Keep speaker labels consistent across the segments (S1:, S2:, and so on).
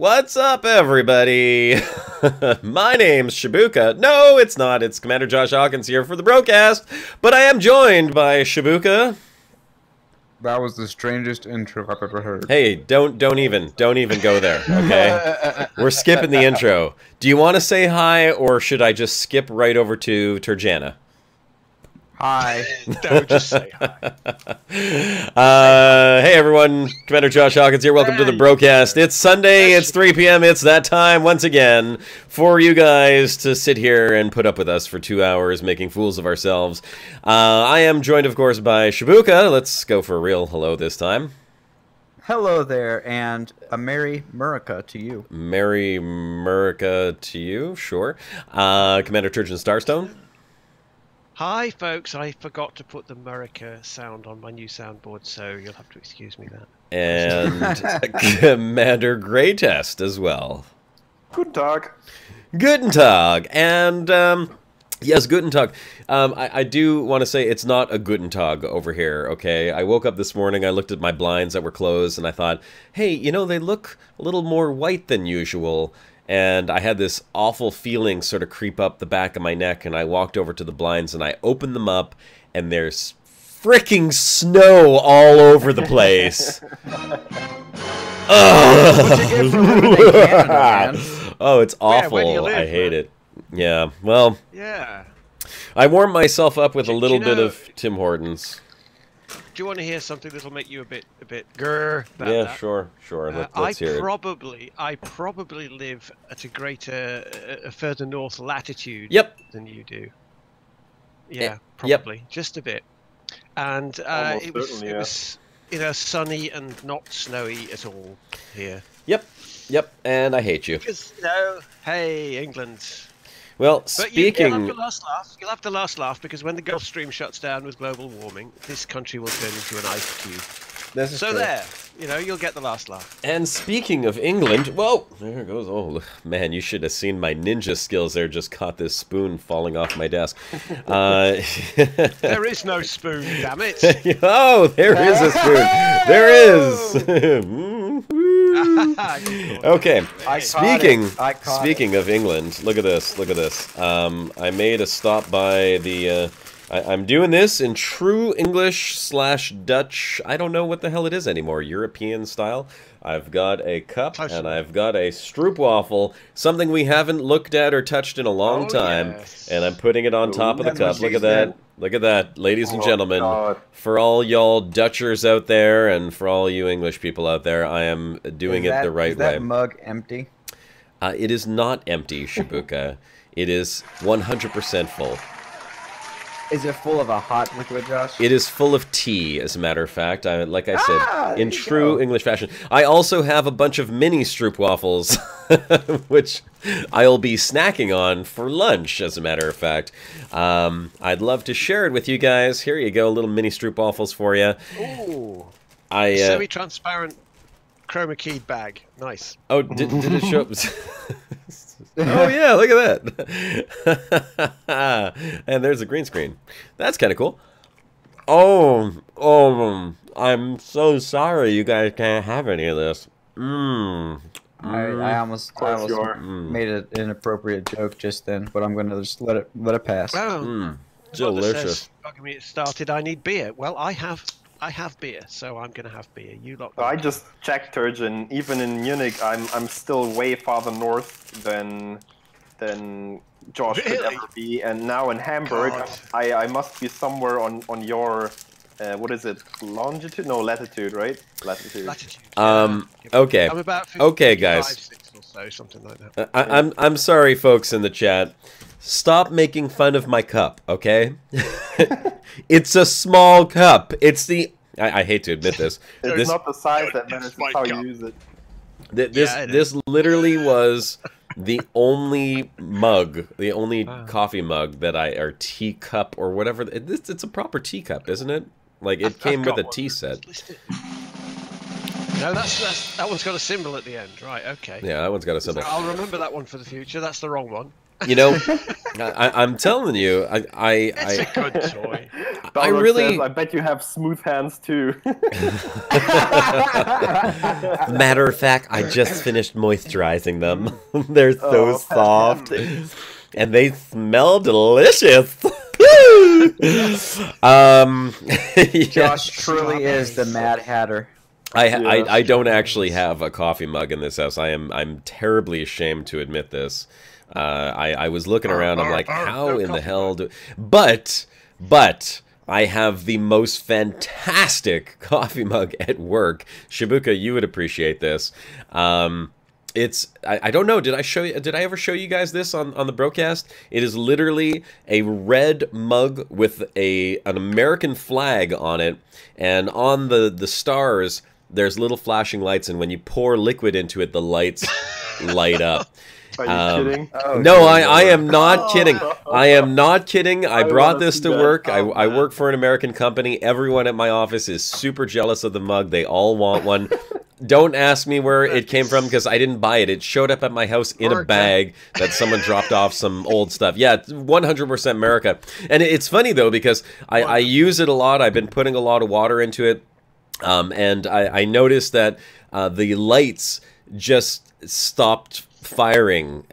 S1: What's up, everybody? My name's Shibuka. No, it's not. It's Commander Josh Hawkins here for the Brocast, but I am joined by Shibuka.
S2: That was the strangest intro I've ever heard.
S1: Hey, don't even go there, okay? We're skipping the intro. Do you want to say hi, or should I just skip right over to Turjana?
S2: Hi.
S3: Don't just say hi.
S1: Hey everyone, Commander Josh Hawkins here. Welcome to the Brocast. It's Sunday, it's 3 p.m. It's that time once again for you guys to sit here and put up with us for 2 hours making fools of ourselves. I am joined, of course, by Shibuka. Let's go for a real hello this time.
S4: Hello there, and a Merry Murica to you.
S1: Merry Murica to you, sure. Commander Turgeon Starstone.
S3: Hi, folks. I forgot to put the Murica sound on my new soundboard, so you'll have to excuse me that.
S1: And Commander Greatest as well.
S5: Guten Tag.
S1: Guten Tag. And, yes, Guten Tag. I do want to say it's not a Guten Tag over here, okay? I woke up this morning, I looked at my blinds that were closed, and I thought, hey, you know, they look a little more white than usual. And I had this awful feeling sort of creep up the back of my neck, and I walked over to the blinds, and I opened them up, and there's freaking snow all over the place. Oh, it's awful. I hate it. Yeah, well,
S3: yeah.
S1: I warmed myself up with a little bit of Tim Hortons.
S3: Do you want to hear something that'll make you a bit grr about
S1: yeah,
S3: that?
S1: Sure. Let's hear it.
S3: I probably live at a further north latitude than you do. Yeah, probably. Just a bit. And it was sunny and not snowy at all here.
S1: Yep, and I hate you.
S3: Because, hey, England.
S1: Well,
S3: speaking... You'll have the last laugh, because when the Gulf Stream shuts down with global warming, this country will turn into an ice cube. So true. There, you'll get the last laugh.
S1: And speaking of England, whoa, there it goes. Oh, man, you should have seen my ninja skills there. Just caught this spoon falling off my desk.
S3: There is no spoon, damn it.
S1: Oh, there is a spoon. There is. Okay, speaking of England, look at this. I made a stop by the, I'm doing this in true English/Dutch, I don't know what the hell it is anymore, European style. I've got a cup, and I've got a Stroopwafel, something we haven't looked at or touched in a long time, and I'm putting it on top of the cup. Look at that. Look at that, ladies and gentlemen. God. For all y'all Dutchers out there, and for all you English people out there, I am doing it the right way.
S4: Is that mug empty?
S1: It is not empty, Shibuka. It is 100% full.
S4: Is it full of a hot liquid, Josh?
S1: It is full of tea, as a matter of fact. Like I said, in true English fashion. I also have a bunch of mini Stroopwafels, which I'll be snacking on for lunch, as a matter of fact. I'd love to share it with you guys. Here you go, little mini Stroopwafels for you.
S3: Ooh, semi-transparent chroma keyed bag. Nice.
S1: Oh, did it show up? Oh yeah, look at that. And there's a green screen. That's kind of cool. Oh, I'm so sorry you guys can't have any of this.
S4: I almost made an inappropriate joke just then, but I'm gonna just let it pass.
S1: Delicious.
S3: Bugging me, it started. I need beer. Well, I have beer, so I'm gonna have beer. You lot.
S5: I just checked, Turgeon. Even in Munich, I'm still way farther north than Josh could ever be. And now in Hamburg, I must be somewhere on your what is it? Longitude? No, latitude, right? Latitude.
S1: Okay.
S3: I'm about
S1: okay, guys.
S3: 6 or so, something like that.
S1: I'm sorry, folks in the chat. Stop making fun of my cup, okay? It's a small cup. It's the... I hate to admit this.
S5: It's not the size that matters, it's how you use it.
S1: This literally was the only mug, the only coffee mug that or teacup or whatever. It's a proper teacup, isn't it? Like, it came with a tea set.
S3: No, that one's got a symbol at the end. Right, okay.
S1: Yeah, that one's got a symbol.
S3: So I'll remember that one for the future. That's the wrong one.
S1: You know, I'm telling you,
S3: It's a good toy.
S1: I really.
S5: Says, I bet you have smooth hands too.
S1: Matter of fact, I just finished moisturizing them. They're so soft, and they smell delicious.
S4: Josh truly is the Mad Hatter.
S1: I don't actually have a coffee mug in this house. I'm terribly ashamed to admit this. I was looking around. I'm like, how in the hell do? But I have the most fantastic coffee mug at work. Shibuka, you would appreciate this. It's I don't know. Did I ever show you guys this on the Brocast? It is literally a red mug with an American flag on it, and on the stars there's little flashing lights, and when you pour liquid into it, the lights light up.
S5: Are you kidding?
S1: No, I am not kidding. I am not kidding. I brought this to work. I work for an American company. Everyone at my office is super jealous of the mug. They all want one. Don't ask me where it came from because I didn't buy it. It showed up at my house in a bag that someone dropped off some old stuff. Yeah, 100% America. And it's funny, though, because I use it a lot. I've been putting a lot of water into it. And I noticed that the lights just stopped firing,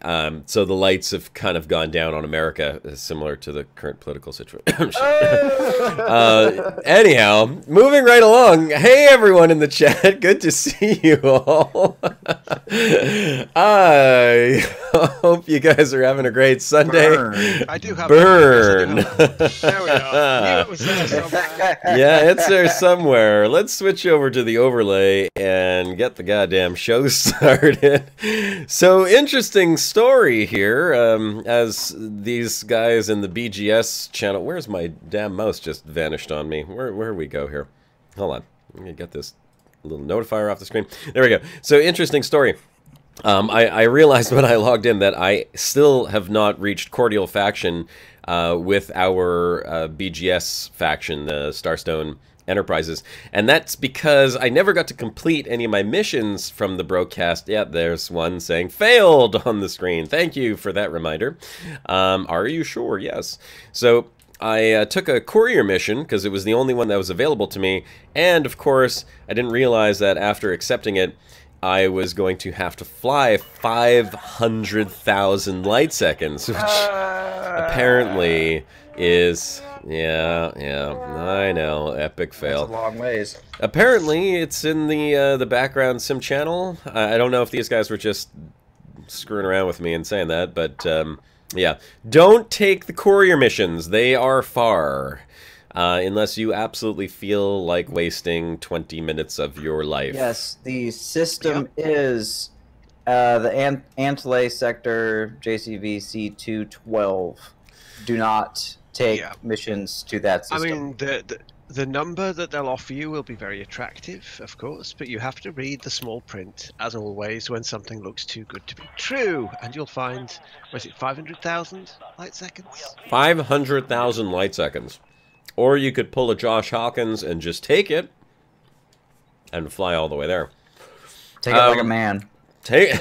S1: so the lights have kind of gone down on America, similar to the current political situation. Anyhow, moving right along. Hey, everyone in the chat. Good to see you all. I hope you guys are having a great Sunday.
S3: Burn. I do have
S1: Burn.
S3: There we go. It was there somewhere.
S1: Yeah, it's there somewhere. Let's switch over to the overlay and get the goddamn show started. So, interesting story here, as these guys in the BGS channel... Where's my damn mouse just vanished on me? Where we go here? Hold on. Let me get this little notifier off the screen. There we go. So, interesting story. I realized when I logged in that I still have not reached Cordial Faction with our BGS faction, the Starstone Enterprises, and that's because I never got to complete any of my missions from the Brocast. Yeah, there's one saying failed on the screen. Thank you for that reminder. Are you sure? Yes. So I took a courier mission because it was the only one that was available to me, and of course I didn't realize that after accepting it I was going to have to fly 500,000 light seconds, which apparently is... Yeah, I know, epic fail.
S4: That's a long ways.
S1: Apparently, it's in the background sim channel. I don't know if these guys were just screwing around with me and saying that, but yeah. Don't take the courier missions. They are far. Unless you absolutely feel like wasting 20 minutes of your life.
S4: Yes, the system is the Antlay sector JCV C212. Do not take missions to that system.
S3: I mean, the number that they'll offer you will be very attractive, of course, but you have to read the small print, as always, when something looks too good to be true. And you'll find, was it 500,000 light seconds?
S1: 500,000 light seconds. Or you could pull a Josh Hawkins and just take it and fly all the way there.
S4: Take it like a man.
S1: Take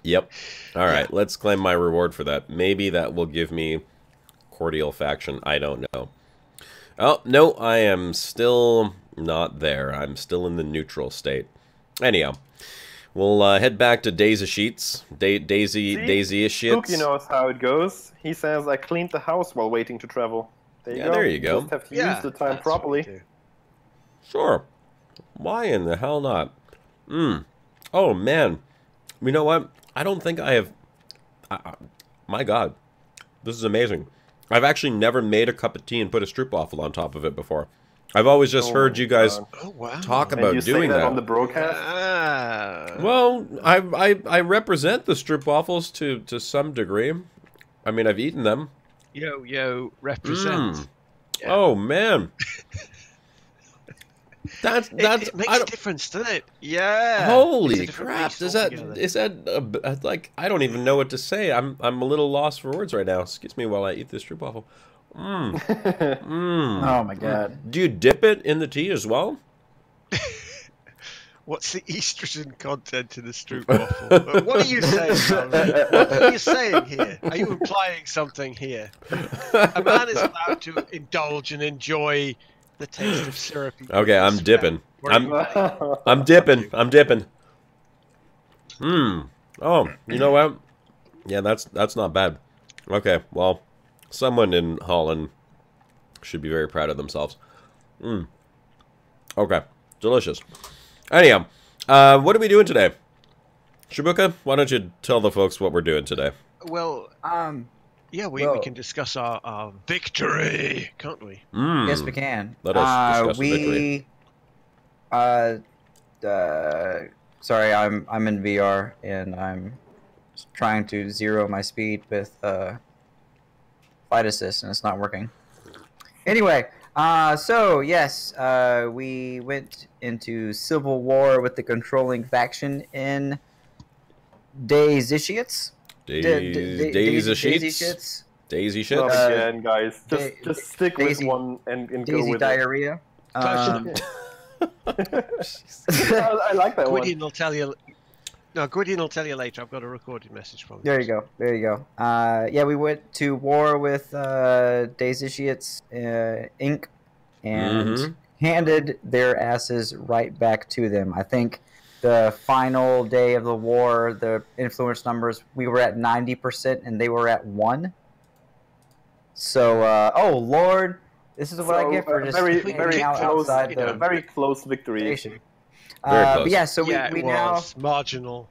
S1: Yep. All right, let's claim my reward for that. Maybe that will give me Cordial Faction. I don't know. Oh, no, I am still not there. I'm still in the neutral state. Anyhow, we'll head back to Daesitiates. Daesitiates.
S5: Spooky knows how it goes. He says, I cleaned the house while waiting to travel. There you go.
S1: There you go.
S5: Just have to use the time properly.
S1: Sure. Why in the hell not? Oh, man. You know what? I don't think I have... my God. This is amazing. I've actually never made a cup of tea and put a Stroopwafel on top of it before. I've always just heard you guys talk about doing that.
S5: On the Brocast?
S1: Well, I represent the Stroopwafels to some degree. I mean, I've eaten them.
S3: Yo, represent.
S1: Yeah. Oh, man. It
S3: makes a difference, doesn't it? Yeah.
S1: Holy crap! Is that like, I don't even know what to say. I'm a little lost for words right now. Excuse me while I eat this Stroopwafel.
S4: Oh my God!
S1: Do you dip it in the tea as well?
S3: What's the estrogen content in the Stroopwafel? What are you saying, Alan? What are you saying here? Are you implying something here? A man is allowed to indulge and enjoy the taste of syrupy.
S1: Okay, I'm dipping. I'm dipping. I'm dipping. Oh, you know what? Yeah, that's not bad. Okay, well, someone in Holland should be very proud of themselves. Okay, delicious. Anyhow, what are we doing today? Shibuka, why don't you tell the folks what we're doing today?
S3: Well, yeah, we can discuss our victory, can't we?
S4: Yes, we can.
S1: Let us discuss victory.
S4: Sorry, I'm in VR and I'm trying to zero my speed with flight assist and it's not working. Anyway, so yes, we went into civil war with the controlling faction in Daesitiates.
S1: Daesitiates. Daisy shit.
S5: Again, guys, just stick with one and go with
S4: diarrhea.
S5: I like that
S3: Gwyddion will tell you. No, Gwyddion will tell you later. I've got a recorded message from him.
S4: There you go. There you go. Yeah, we went to war with Daesitiates Inc. and handed their asses right back to them. I think the final day of the war, the influence numbers, we were at 90% and they were at 1. So, oh Lord, this is what I get for just hanging out outside the
S5: very close victory.
S4: Station. But yeah, so we now
S3: marginal.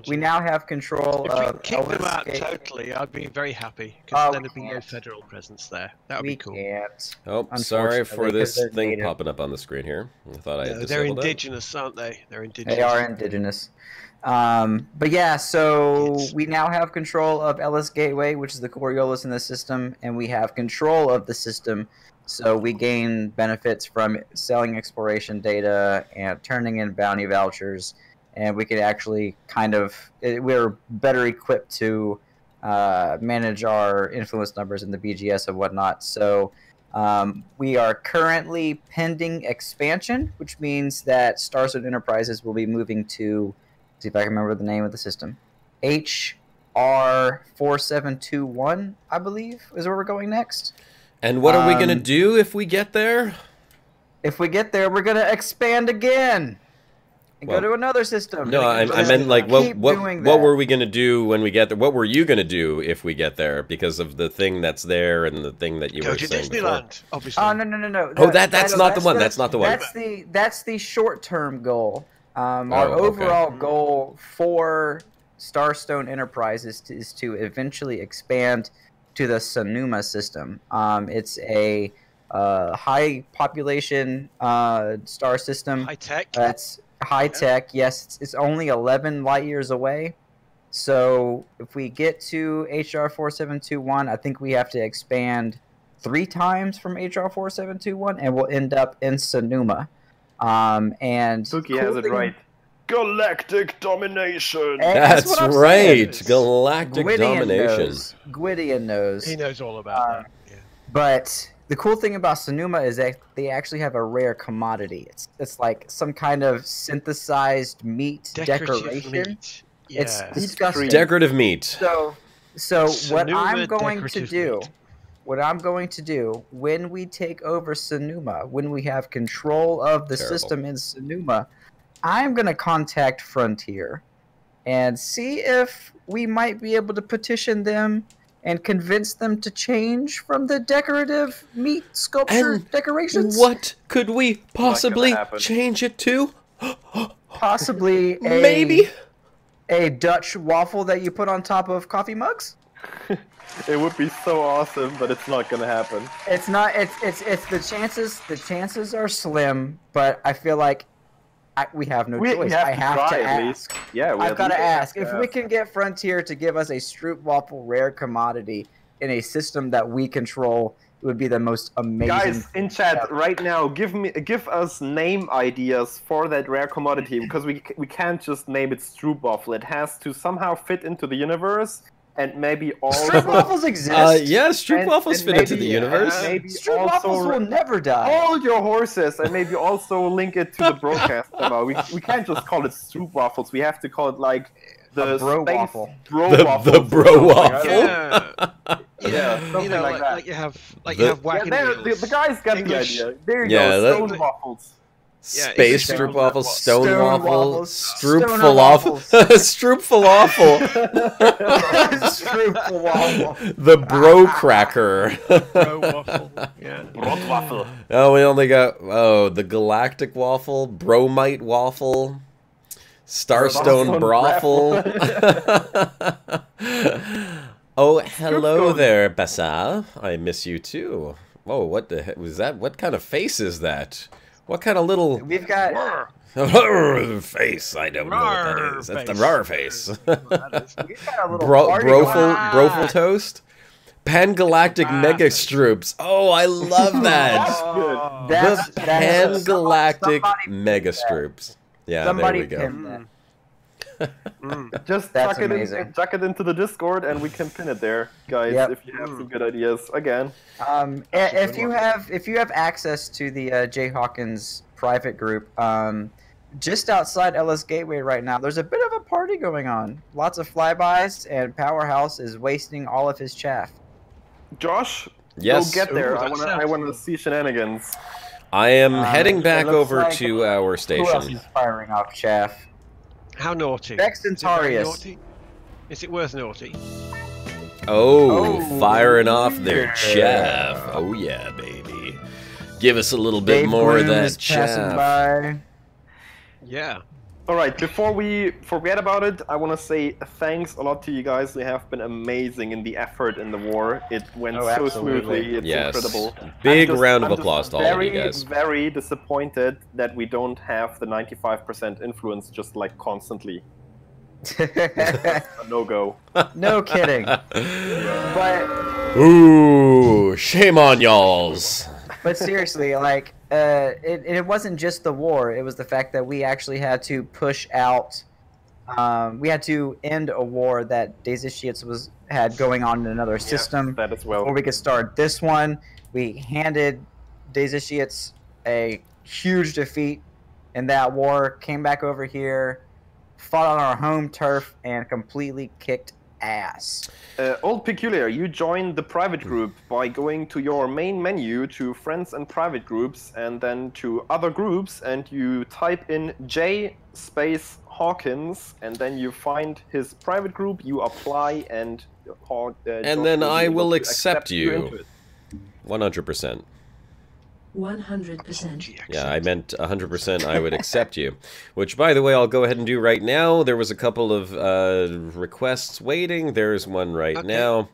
S4: We now have control
S3: of.
S4: If
S3: we kick them out totally, I'd be very happy because then there'd be no federal presence there. That would be cool.
S4: Can't.
S1: Oh, sorry for this thing popping up on the screen here. I thought I had disabled
S3: they're indigenous, aren't they? They're indigenous.
S4: They are indigenous. But yeah, so we now have control of Ellis Gateway, which is the Coriolis in the system, and we have control of the system. So we gain benefits from selling exploration data and turning in bounty vouchers, and we can actually we're better equipped to manage our influence numbers in the BGS and whatnot. So we are currently pending expansion, which means that Starstone Enterprises will be moving to, see if I can remember the name of the system, HR 4721, I believe, is where we're going next.
S1: And what are we going to do if we get there?
S4: If we get there, we're going to expand again and go to another system.
S1: No, I meant like what were we going to do when we get there? What were you going to do if we get there because of the thing that's there and the thing that you were saying
S3: Disneyland, obviously.
S4: Oh, no.
S1: Oh, that's not the one. That's not the one.
S4: That's the short-term goal. Our overall goal for Starstone Enterprises is to eventually expand to the Sonoma system. It's a high population star system.
S3: High tech.
S4: That's high tech. Yes, it's only 11 light years away. So if we get to HR 4721, I think we have to expand 3 times from HR 4721, and we'll end up in Sonoma. And
S5: Suki has it right. Galactic domination.
S1: That's right. Galactic domination.
S4: Gwyddion knows.
S3: He knows all about that. Yeah.
S4: But the cool thing about Sonoma is that they actually have a rare commodity. It's like some kind of synthesized meat decoration. Meat. Yeah. It's disgusting.
S1: Decorative meat.
S4: So what I'm going to do, when we take over Sonoma, when we have control of the system in Sonoma, I'm going to contact Frontier and see if we might be able to petition them and convince them to change from the decorative meat sculpture decorations.
S1: What could we possibly change it to?
S4: Possibly
S1: maybe
S4: a Dutch waffle that you put on top of coffee mugs.
S5: It would be so awesome, but it's not gonna happen.
S4: It's not. It's the chances. The chances are slim, but I feel like we have no choice. I have to ask.
S5: Yeah,
S4: I've got to ask. If we can get Frontier to give us a Stroopwafel rare commodity in a system that we control, it would be the most amazing.
S5: Guys, in chat right now, give us name ideas for that rare commodity, because we can't just name it Stroopwafel. It has to somehow fit into the universe, and maybe also
S4: Stroopwafels exist.
S1: Yeah, Stroopwafels fit into the universe.
S5: Maybe
S4: Stroopwafels will never die.
S5: Hold your horses, and maybe also link it to the Brocast somehow. We can't just call it Stroopwafels. We have to call it like the
S4: bro
S5: space
S4: waffle.
S5: Bro
S1: The
S5: waffles
S1: bro
S5: or something.
S1: waffle.
S3: Yeah,
S5: something
S3: you know,
S5: like that.
S3: you have wagon wheels.
S5: The guys got
S3: English.
S5: the idea. There you
S1: Yeah,
S5: go, stone waffles.
S3: Yeah,
S1: Space
S3: English
S1: Stroopwafels,
S3: Stone
S1: Stone Waffle,
S4: waffles,
S1: Stroop
S4: Stoner
S1: Falafel,
S4: waffles.
S1: Stroop Falafel,
S4: Stroopwafel.
S1: the Bro Cracker.
S3: Bro waffle. Yeah.
S5: Brot waffle.
S1: Oh, we only got the Galactic Waffle, Bromite Waffle, Starstone Brothel. Oh, hello there, Bassa. I miss you too. Oh, what the heck was that? What kind of face is that? What kind of little...
S4: We've got...
S1: face, I don't know what that is. That's the rar face.
S4: We've got a little party going on.
S1: Brofel toast? Pan-galactic mega stroops. Oh, I love that.
S5: That's
S1: The pan-galactic mega stroops. Yeah,
S4: Somebody
S1: there we go.
S4: pin that.
S5: Just
S4: That's
S5: chuck it into the Discord, and we can pin it there, guys.
S4: Yep.
S5: If you have some good ideas, again.
S4: If you have access to the J Hawkins private group, just outside Ellis Gateway right now, there's a bit of a party going on. Lots of flybys, and Powerhouse is wasting all of his chaff.
S5: Josh,
S1: Yes.
S5: go get there.
S3: Ooh,
S5: I want to see shenanigans.
S1: I am heading back
S4: it looks
S1: over
S4: like-
S1: to our
S4: Who else
S1: station.
S4: is firing off chaff?
S3: How naughty?
S4: Vex and
S3: Is it very
S4: Tarius.
S3: naughty? Is it worth naughty?
S1: Oh,
S4: Oh,
S1: firing off their
S4: yeah.
S1: chaff. Oh yeah, baby. Give us a little bit
S4: Dave
S1: more of
S4: Gloom
S1: that
S4: is passing
S1: chaff.
S4: by.
S3: Yeah.
S5: All right, before we forget about it, I want to say thanks a lot to you guys. You have been amazing in the effort in the war. It went so
S4: absolutely.
S5: smoothly. It's
S1: Yes.
S5: incredible.
S1: Big
S5: I'm
S1: round of
S5: just
S1: applause to all of you guys.
S5: Very disappointed that we don't have the 95% influence just like constantly. A no-go.
S4: No kidding. But
S1: Ooh, shame on y'alls.
S4: seriously, like it wasn't just the war. It was the fact that we actually had to push out. We had to end a war that Daesitiates had going on in another system.
S5: That as well.
S4: Before we could start this one, we handed Daesitiates a huge defeat in that war. Came back over here, fought on our home turf, and completely kicked ass.
S5: Old Peculiar, you joined the private group by going to your main menu to friends and private groups and then to other groups, and you type in J space Hawkins and then you find his private group, you apply, and
S1: And then I will accept you.
S5: into it.
S1: 100%.
S6: 100%.
S1: Yeah, I meant 100% I would accept you. Which, by the way, I'll go ahead and do right now. There was a couple of requests waiting. There's one right now.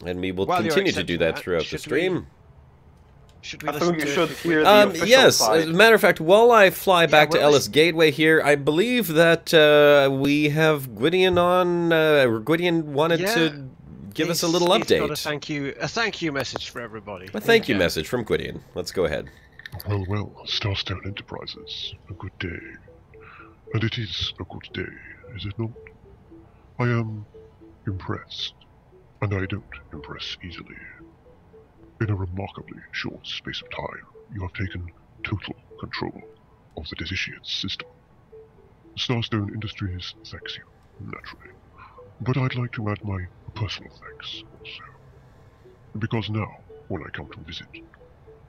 S1: And we will continue to do that throughout the stream.
S3: Should we
S5: I think
S3: listen
S5: you
S3: to
S5: should
S3: it?
S5: hear the official
S1: Yes,
S5: side.
S1: as a matter of fact, while I fly back to
S3: well,
S1: Ellis Gateway here, I believe that we have Gwyddion on. Gwyddion wanted to give us a little
S3: He's got
S1: update.
S3: a thank you message for everybody.
S1: A thank you message from Gwyddion. Let's go ahead.
S7: Well, Starstone Enterprises, a good day. And it is a good day, is it not? I am impressed, and I don't impress easily. In a remarkably short space of time, you have taken total control of the Daesitiates system. Starstone Industries thanks you, naturally. But I'd like to add my personal thanks also. Because now, when I come to visit,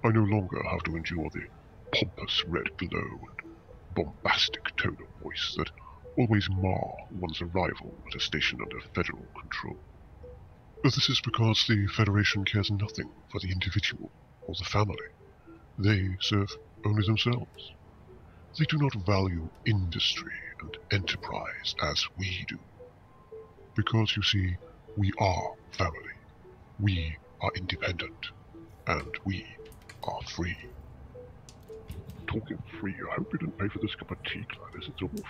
S7: I no longer have to endure the pompous red glow and bombastic tone of voice that always mar one's arrival at a station under federal control. This is because the Federation cares nothing for the individual or the family. They serve only themselves. They do not value industry and enterprise as we do. Because, you see, we are family. We are independent. And we are free. Talking free, I hope you didn't pay for this cup of tea, Gladys. It's awful.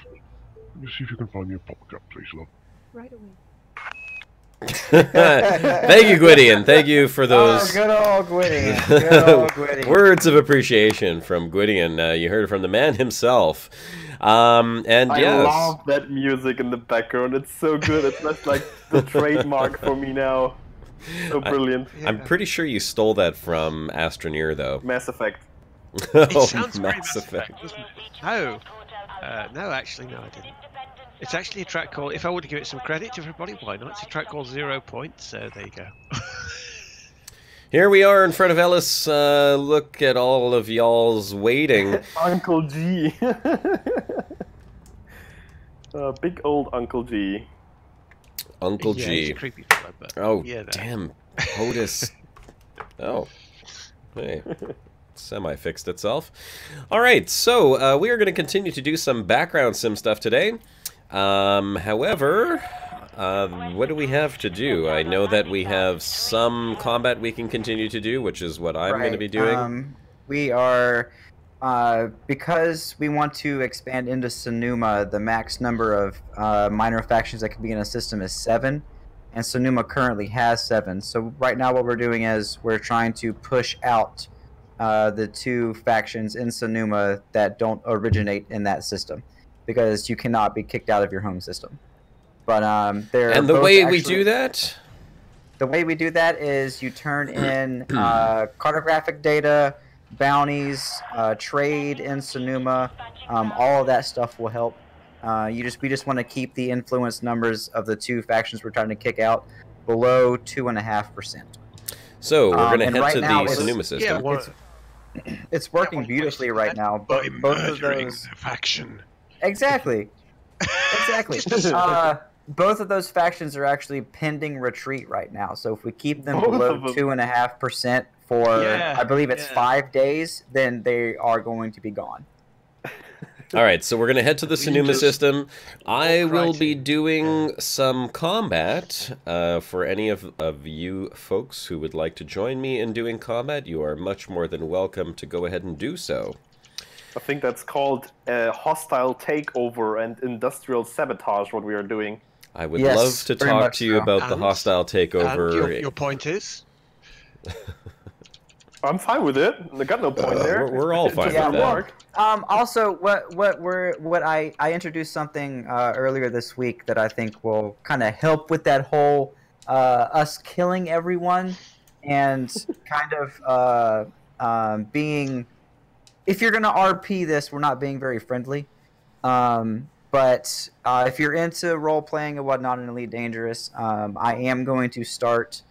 S7: Can you see if you can find me a proper cup, please, love?
S6: Right away.
S1: Thank you, Gwyddion. Thank you for those
S4: good old Gwyddion. Good old Gwyddion.
S1: words of appreciation from Gwyddion. You heard it from the man himself. And
S5: I
S1: yes.
S5: love that music in the background. It's so good. It's just like the trademark for me now. So brilliant.
S1: I'm pretty sure you stole that from Astroneer, though.
S5: Mass Effect.
S1: Oh,
S3: It sounds very
S1: Mass
S3: Mass Effect, doesn't it? No. No, actually, no, I didn't. It's actually a track called, if I were to give it some credit to everybody, why not? It's a track called 0 Points, so there you go.
S1: Here we are in front of Ellis. Look at all of y'all's waiting.
S5: Uncle G. Big old Uncle G.
S1: Uncle
S3: Yeah,
S1: G.
S3: he's a creepy fellow, but
S1: Oh,
S3: yeah, no.
S1: damn. POTUS. Oh. Hey. Semi-fixed itself. Alright, so we are going to continue to do some background sim stuff today. However, what do we have to do? I know that we have some combat we can continue to do, which is what I'm going to be doing.
S4: We are, because we want to expand into Sonoma, the max number of minor factions that can be in a system is 7, and Sonoma currently has 7. So right now what we're doing is we're trying to push out the 2 factions in Sonoma that don't originate in that system, because you cannot be kicked out of your home system. But
S1: and the way we do that?
S4: The way we do that is you turn in cartographic data, bounties, trade in Sonoma. All of that stuff will help. We just want to keep the influence numbers of the 2 factions we're trying to kick out below 2.5%.
S1: So we're going to head
S4: right
S1: to
S4: now
S1: the Sonoma system.
S3: Yeah,
S4: it's working beautifully right now. Both of those
S3: faction.
S4: Exactly. Both of those factions are actually pending retreat right now. So if we keep them below 2.5% for, I believe it's 5 days, then they are going to be gone.
S1: All right, so we're going to head to the Sonoma system. I will be doing some combat. For any of you folks who would like to join me in doing combat, you are much more than welcome to go ahead and do so.
S5: I think that's called hostile takeover and industrial sabotage, what we are doing.
S1: I would love to talk to you about the hostile takeover.
S3: And your point is?
S5: I'm fine with it. I got no point there.
S1: We're all fine with that.
S4: Also, what I introduced something earlier this week that I think will kind of help with that whole us killing everyone and kind of being. If you're gonna RP this, we're not being very friendly. But if you're into role playing and whatnot in Elite Dangerous, I am going to start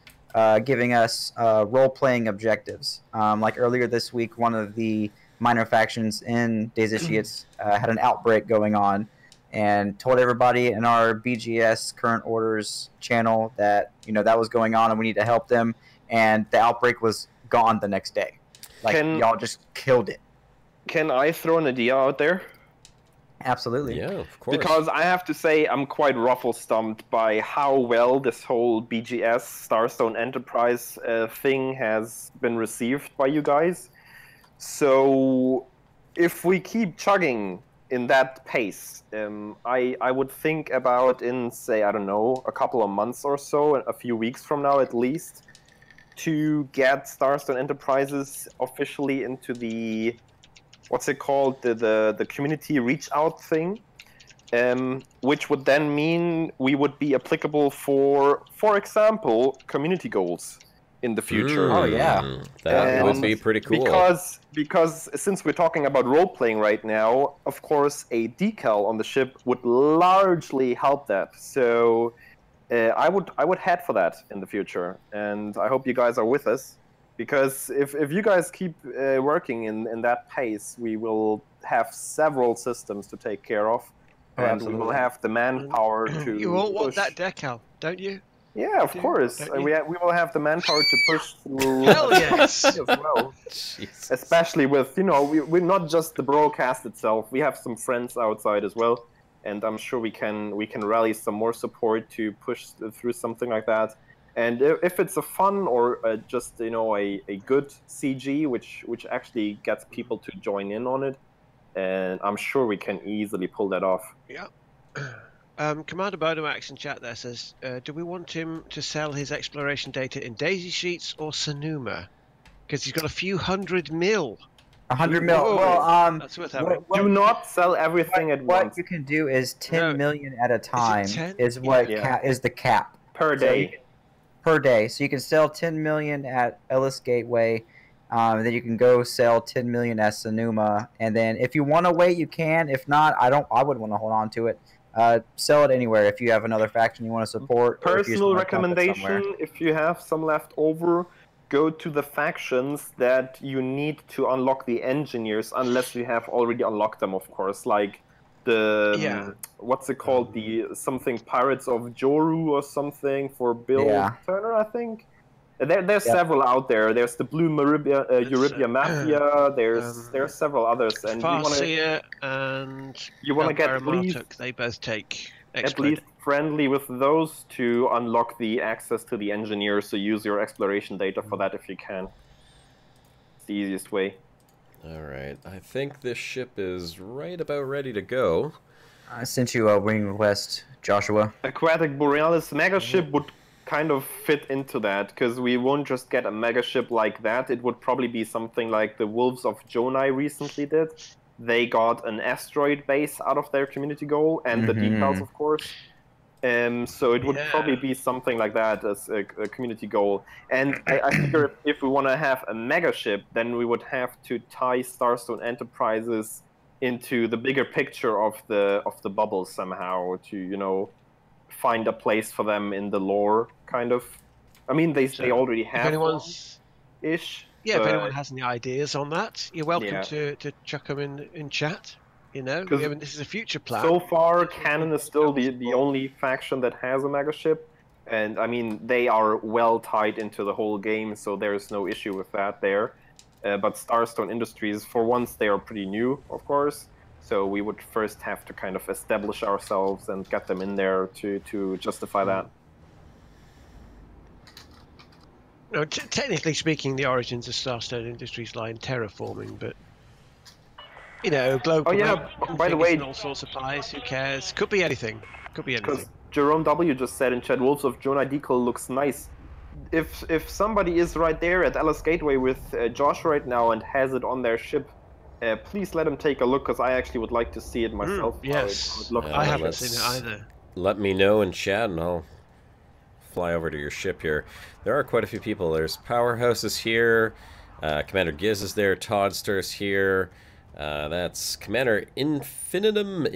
S4: giving us role playing objectives. Like earlier this week, one of the minor factions in Daesitiates had an outbreak going on, and told everybody in our BGS current orders channel that that was going on and we need to help them. And the outbreak was gone the next day. Like y'all just killed it.
S5: Can I throw an idea out there?
S4: Absolutely.
S1: Yeah, of course.
S5: Because I have to say I'm quite ruffle-stumped by how well this whole BGS Starstone Enterprise thing has been received by you guys. So if we keep chugging in that pace, I would think about in, say, I don't know, a couple of months or so, a few weeks from now at least, to get Starstone Enterprises officially into the, what's it called, the community reach out thing, which would then mean we would be applicable for example, community goals in the future.
S4: Oh yeah,
S1: that would be pretty cool.
S5: Because since we're talking about role playing right now, of course, a decal on the ship would largely help that. So I would head for that in the future, and I hope you guys are with us. Because if you guys keep working in that pace, we will have several systems to take care of, and we will have the manpower to.
S3: You all want that decal, don't you?
S5: Yeah, of course. We will have the manpower to push through.
S3: Hell yes!
S5: As well. Especially with we're not just the Brocast itself. We have some friends outside as well, and I'm sure we can rally some more support to push through something like that. And if it's a fun or just a good CG, which actually gets people to join in on it, and I'm sure we can easily pull that off.
S3: Yeah. Commander Bonomax in chat there says, do we want him to sell his exploration data in Daesitiates or Sonoma? Because he's got a few 100 mil.
S4: 100 mil.
S3: Whoa,
S4: well,
S3: that's worth having.
S5: Do not sell everything at
S4: what
S5: once.
S4: you can do is 10 million at a time is the cap
S5: per day.
S4: Per day. So you can sell 10 million at Ellis Gateway. Then you can go sell 10 million at Sonoma, and then if you want to wait, you can. If not, I wouldn't want to hold on to it. Sell it anywhere if you have another faction you want to support.
S5: Personal recommendation: if you have some left over, go to the factions that you need to unlock the engineers, unless you have already unlocked them, of course. Like the what's it called? The something Pirates of Joru or something for Bill Turner, I think. There's several out there. There's the Blue Eurybia Mafia. There's several others, and you want to get at least
S3: they both take
S5: at least friendly with those to unlock the access to the engineers. So use your exploration data for that if you can. It's the easiest way.
S1: All right, I think this ship is right about ready to go.
S4: I sent you a wing request, Joshua.
S5: Aquatic Borealis mega ship would kind of fit into that, because we won't just get a mega ship like that. It would probably be something like the Wolves of Jonai recently did. They got an asteroid base out of their community goal, and the decals, of course. So it would probably be something like that as a community goal. And I figure if we want to have a mega ship, then we would have to tie Starstone Enterprises into the bigger picture of the bubble somehow to, you know, find a place for them in the lore, kind of. I mean, they already have ish.
S3: Yeah, if anyone has any ideas on that, you're welcome to chuck them in chat. You know, this is a future plan.
S5: So far, Canon is still the only faction that has a mega ship, and I mean they are well tied into the whole game, so there is no issue with that there. But Starstone Industries, for once, they are pretty new, of course. So we would first have to kind of establish ourselves and get them in there to justify that.
S3: No, technically speaking, the origins of Starstone Industries lie in terraforming, but you know, global.
S5: Oh yeah, by the way,
S3: all sorts of supplies. Who cares? Could be anything. Could be anything.
S5: Because Jerome W just said in chat, Wolves of Jonai decal looks nice. If somebody is right there at Ellis Gateway with Josh right now and has it on their ship, please let him take a look, because I actually would like to see it myself.
S3: Yes, I haven't seen it either.
S1: Let me know in chat, and I'll fly over to your ship here. There are quite a few people. There's Powerhouses here. Commander Giz is there. Toddster's here. That's Commander Infinitum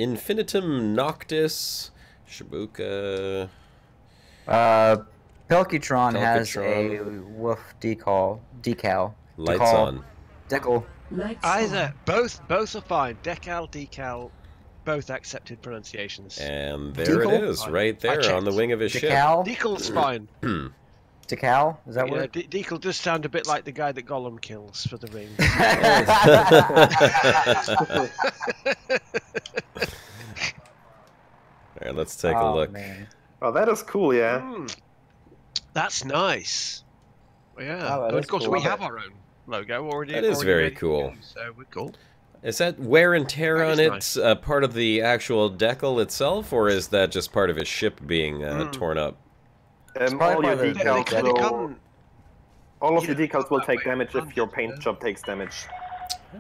S1: Noctis. Shibuka.
S4: Pelkitron has a wolf decal.
S1: Lights on.
S4: Decal.
S3: Either both are fine. Decal, both accepted pronunciations.
S1: And there it is, right there on the wing of his ship.
S3: Decal's fine.
S4: Decal? Is that what?
S3: Decal does sound a bit like the guy that Gollum kills for the ring.
S1: Alright, let's take a look.
S4: Man.
S5: Oh, that is cool, yeah.
S3: That's nice. Yeah. And of course, we have our own logo already.
S1: That is very cool.
S3: So we're cool.
S1: Is that wear and tear on it part of the actual decal itself, or is that just part of his ship being torn up?
S5: All your decals all of your decals will take damage if your paint job takes damage.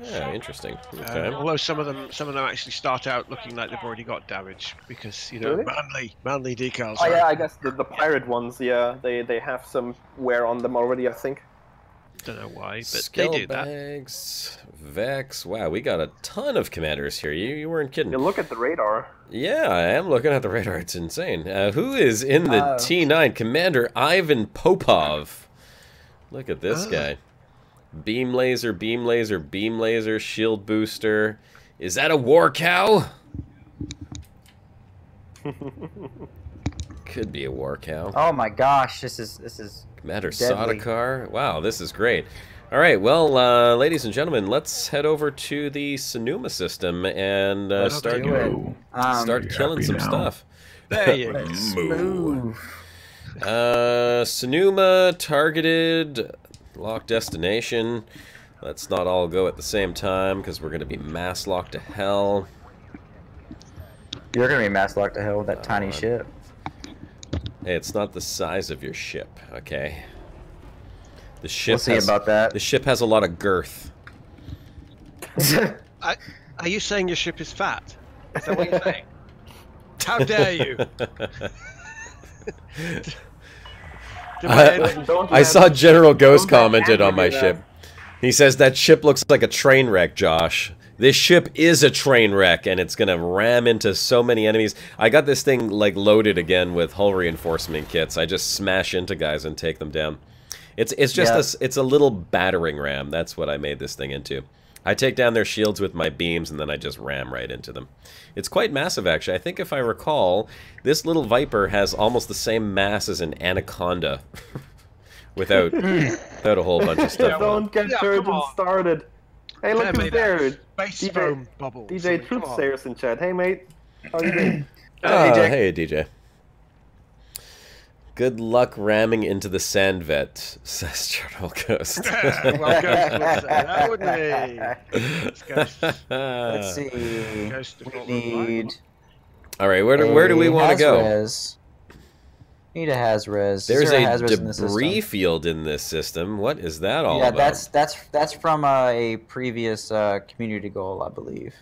S1: Yeah, interesting. Okay.
S3: Although some of them actually start out looking like they've already got damage because manly decals.
S5: Oh yeah, I guess the pirate ones, they have some wear on them already, I think.
S3: Don't know why, but
S1: Skill
S3: they do
S1: bags, Vex. Wow, we got a ton of commanders here. You weren't kidding.
S5: You look at the radar.
S1: Yeah, I am looking at the radar. It's insane. Who is in the T9? Commander Ivan Popov. Look at this guy. Beam laser, beam laser, beam laser, shield booster. Is that a war cow? Could be a war cow.
S4: Oh my gosh, this is
S1: Commander
S4: deadly.
S1: Sodakar. Wow, this is great. All right, well, ladies and gentlemen, let's head over to the Sonoma system and start killing some stuff.
S3: There you go.
S4: Move.
S1: Sonoma targeted, lock destination. Let's not all go at the same time because we're going to be mass locked to hell.
S4: You're gonna be mass locked to hell with that tiny ship.
S1: Hey, it's not the size of your ship, okay? The ship
S4: We'll see about that.
S1: The ship has a lot of girth.
S3: Are you saying your ship is fat? Is that what you're saying? How dare you?
S1: I saw General Ghost commented on my ship. He says that ship looks like a train wreck, Josh. This ship is a train wreck, and it's gonna ram into so many enemies. I got this thing like loaded again with hull reinforcement kits. I just smash into guys and take them down. It's just it's a little battering ram. That's what I made this thing into. I take down their shields with my beams, and then I just ram right into them. It's quite massive, actually. I think if I recall, this little Viper has almost the same mass as an Anaconda. without a whole bunch of stuff.
S5: Don't get Turgeon started. Hey, look who's there.
S3: DJ
S5: Troopsayers in chat. Hey, mate. How you doing?
S1: DJ. Hey, DJ. Good luck ramming into the sand vet, says General Ghost.
S3: Well, Ghost would say that, wouldn't he?
S4: Let's see. We need...
S1: Alright, where do we want to go?
S4: Need a Has-Res.
S1: There's a debris field in this system. What is that all about?
S4: Yeah, that's from a previous community goal, I believe.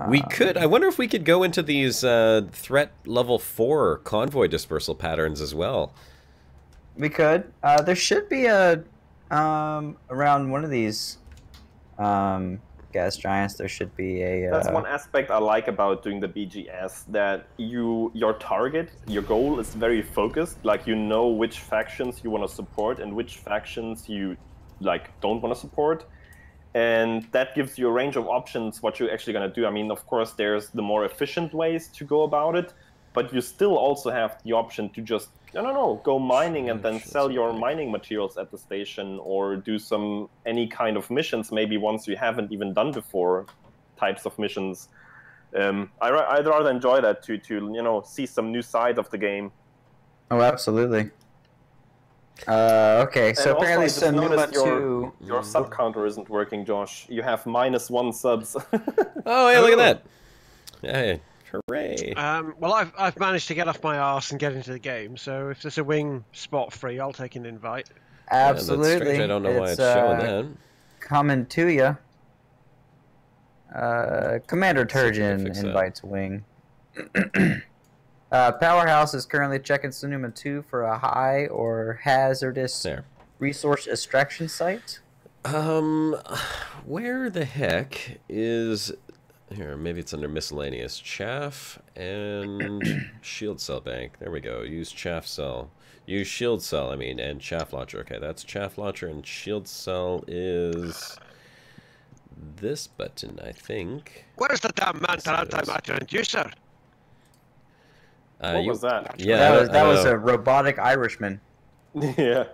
S1: We could. I wonder if we could go into these threat level 4 convoy dispersal patterns as well.
S4: We could. There should be a around one of these gas giants. There should be a.
S5: That's one aspect I like about doing the BGS. That your target, your goal is very focused. Like you know which factions you want to support and which factions you don't want to support. And that gives you a range of options what you're actually going to do. I mean, of course, there's the more efficient ways to go about it, but you still also have the option to just, I don't know, go mining and then sell your mining materials at the station, or do any kind of missions, maybe ones you haven't even done before, types of missions. I'd rather enjoy that to see some new side of the game.
S4: Oh, absolutely. Okay, so
S5: and
S4: apparently
S5: also,
S4: Sonoma 2...
S5: Your sub counter isn't working, Josh. You have -1 subs.
S1: Oh, hey, look at that. Hey, hooray.
S3: Well, I've managed to get off my arse and get into the game, so if there's a wing spot free, I'll take an invite.
S4: Absolutely.
S1: Yeah, that's strange. I don't know why it's showing that.
S4: Coming to you. Commander Turgeon invites wing. Powerhouse is currently checking Sonoma 2 for a high or hazardous resource extraction site.
S1: Where the heck is... Here, maybe it's under miscellaneous. Chaff and shield cell bank. There we go. Use chaff cell. Use shield cell, and chaff launcher. Okay, that's chaff launcher, and shield cell is... this button, I think.
S3: Where's the damn antimatter inducer?
S5: What was that?
S1: Yeah,
S4: that was a robotic Irishman.
S5: Yeah.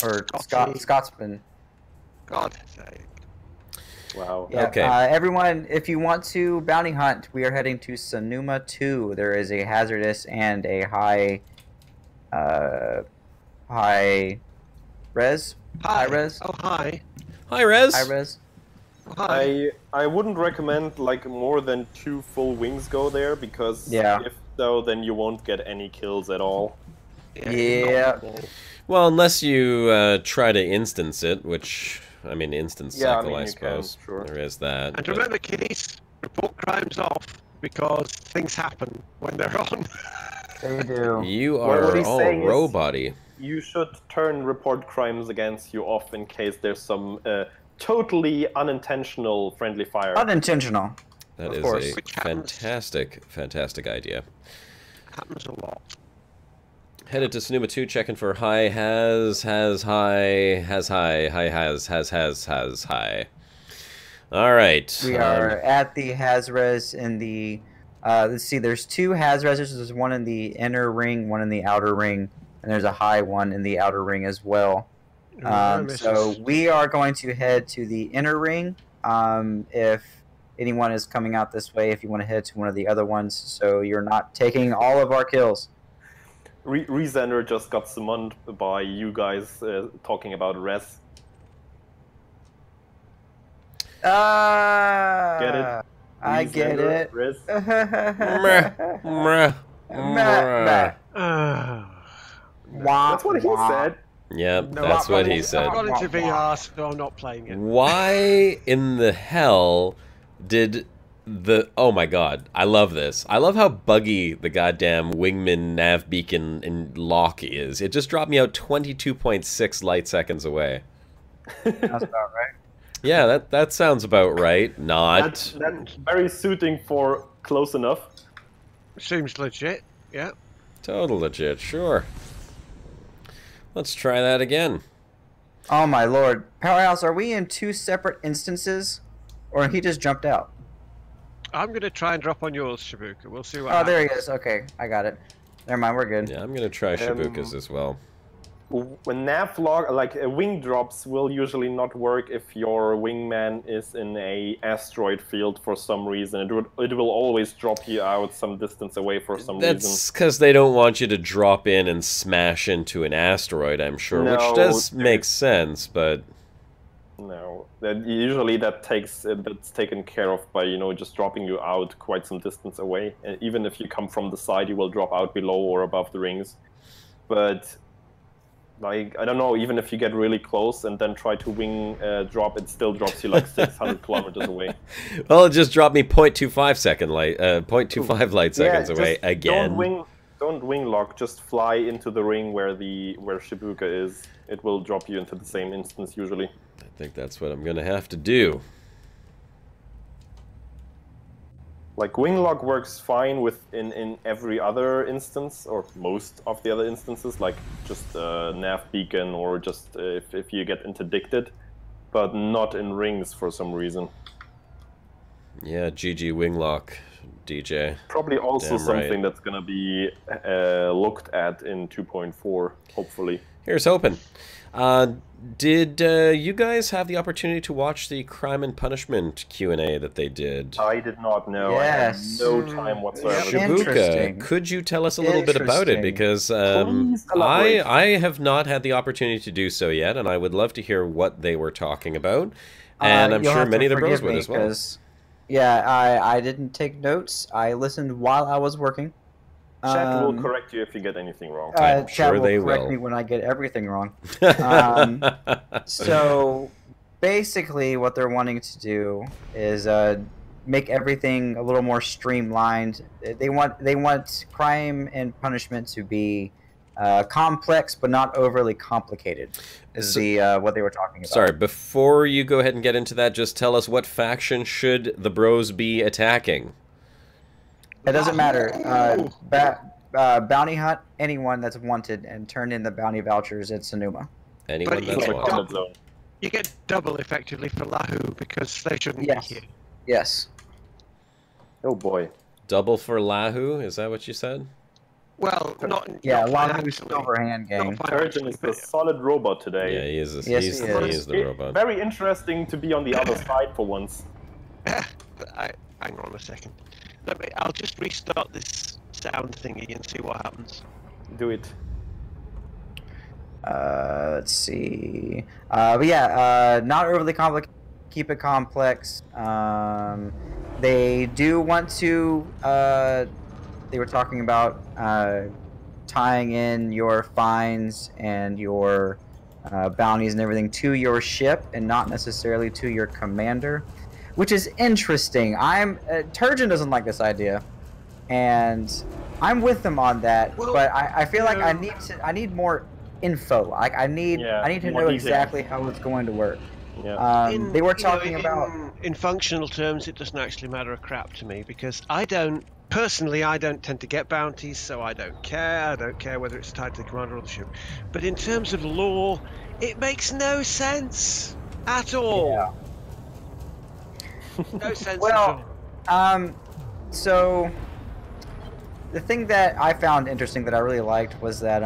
S4: Or Scotsman.
S3: God sake.
S5: Wow.
S4: Yeah,
S1: okay.
S4: Everyone, if you want to bounty hunt, we are heading to Sonoma 2. There is a hazardous and a high res. High res.
S3: Oh, hi.
S1: High res.
S4: High res.
S3: Hi.
S5: I wouldn't recommend more than 2 full wings go there, because if so, then you won't get any kills at all.
S4: Yeah.
S1: Well, unless you try to instance it, which, instance cycle, I suppose.
S5: Can, sure.
S1: There is that.
S3: And remember, kiddies, report crimes off, because things happen when they're on.
S4: They do.
S1: You are all robot-y.
S5: You should turn report crimes against you off in case there's some totally unintentional friendly fire.
S4: Unintentional.
S1: That is a fantastic, fantastic idea.
S3: Happens a lot.
S1: Headed to Sonoma 2, checking for high, has high. Alright.
S4: We are at the Has-Res in the... let's see, there's 2 Has-Reses. There's one in the inner ring, one in the outer ring, and there's a high one in the outer ring as well. So we are going to head to the inner ring. If anyone is coming out this way, if you want to head to one of the other ones, so you're not taking all of our kills.
S5: Resender just got summoned by you guys talking about res.
S4: Get
S5: it?
S4: I get it.
S5: That's what he said.
S1: Yep, that's what he said.
S3: I've got into VR, so I'm not playing it.
S1: Why in the hell did the... Oh my god, I love this. I love how buggy the goddamn wingman nav beacon in lock is. It just dropped me out 22.6 light seconds away.
S4: That's about right.
S1: Yeah, that sounds about right. Not.
S5: That's very suiting for close enough.
S3: Seems legit, yeah.
S1: Total legit, sure. Let's try that again.
S4: Oh my lord. Powerhouse, are we in 2 separate instances? Or he just jumped out?
S3: I'm going to try and drop on yours, Shibuka. We'll see what happens.
S4: There he is. Okay, I got it. Never mind, we're good.
S1: Yeah, I'm going to try Shibuka's as well.
S5: When nav log, like wing drops, will usually not work if your wingman is in a asteroid field for some reason. It will always drop you out some distance away for some reason.
S1: That's because they don't want you to drop in and smash into an asteroid, I'm sure, which does make sense, but...
S5: No, usually that's taken care of by, you know, just dropping you out quite some distance away. And even if you come from the side, you will drop out below or above the rings. But... like, I don't know, even if you get really close and then try to wing drop, it still drops you like 600 kilometers away.
S1: Well, it just dropped me 0.25 light seconds away again.
S5: Don't wing lock, just fly into the ring where Shibuka is. It will drop you into the same instance usually.
S1: I think that's what I'm going to have to do.
S5: Like, wing lock works fine in every other instance, or most of the other instances, like just nav beacon or just if you get interdicted, but not in rings for some reason.
S1: Yeah, GG winglock, DJ.
S5: Probably also
S1: Damn
S5: something
S1: right.
S5: that's going to be looked at in 2.4, hopefully.
S1: Here's hoping. Did you guys have the opportunity to watch the Crime and Punishment Q&A that they did?
S5: I did not know.
S4: Yes.
S5: I had no time whatsoever.
S1: Shibuka, could you tell us a little bit about it? Because I have not had the opportunity to do so yet, and I would love to hear what they were talking about. And I'm sure many of the bros would as well.
S4: Yeah, I didn't take notes. I listened while I was working.
S5: Chat will correct you if you get anything wrong.
S1: I'm
S4: Chat
S1: sure they
S4: will correct
S1: will.
S4: me when I get everything wrong. So basically what they're wanting to do is make everything a little more streamlined. They want Crime and Punishment to be complex but not overly complicated is what they were talking about.
S1: Sorry, before you go ahead and get into that, just tell us what faction should the bros be attacking?
S4: It doesn't matter. Bounty hunt anyone that's wanted and turn in the bounty vouchers at Sonoma.
S1: Anyone that's wanted.
S3: You get double effectively for Lahu because they shouldn't be here.
S4: Yes.
S5: Oh boy.
S1: Double for Lahu? Is that what you said?
S3: Well, not
S4: Lahu's Silverhand gang.
S5: Turgeon is a solid robot today.
S1: Yeah, he is.
S4: Yes,
S1: He is the robot.
S5: Very interesting to be on the other side for once.
S3: Hang on a second. I'll just restart this sound thingy and see what happens.
S5: Do it.
S4: Let's see. But yeah, not overly complicated. Keep it complex. They do want to. They were talking about tying in your fines and your bounties and everything to your ship and not necessarily to your commander, which is interesting. Turgeon doesn't like this idea, and I'm with them on that. Well, but I feel like I need more info. Like I need to know exactly how it's going to work. Yeah. They were talking about
S3: in functional terms. It doesn't actually matter a crap to me because I don't tend to get bounties, so I don't care. I don't care whether it's tied to the commander or the ship. But in terms of law, it makes no sense at all.
S4: Yeah.
S3: No sense at all.
S4: So the thing that I found interesting that I really liked was that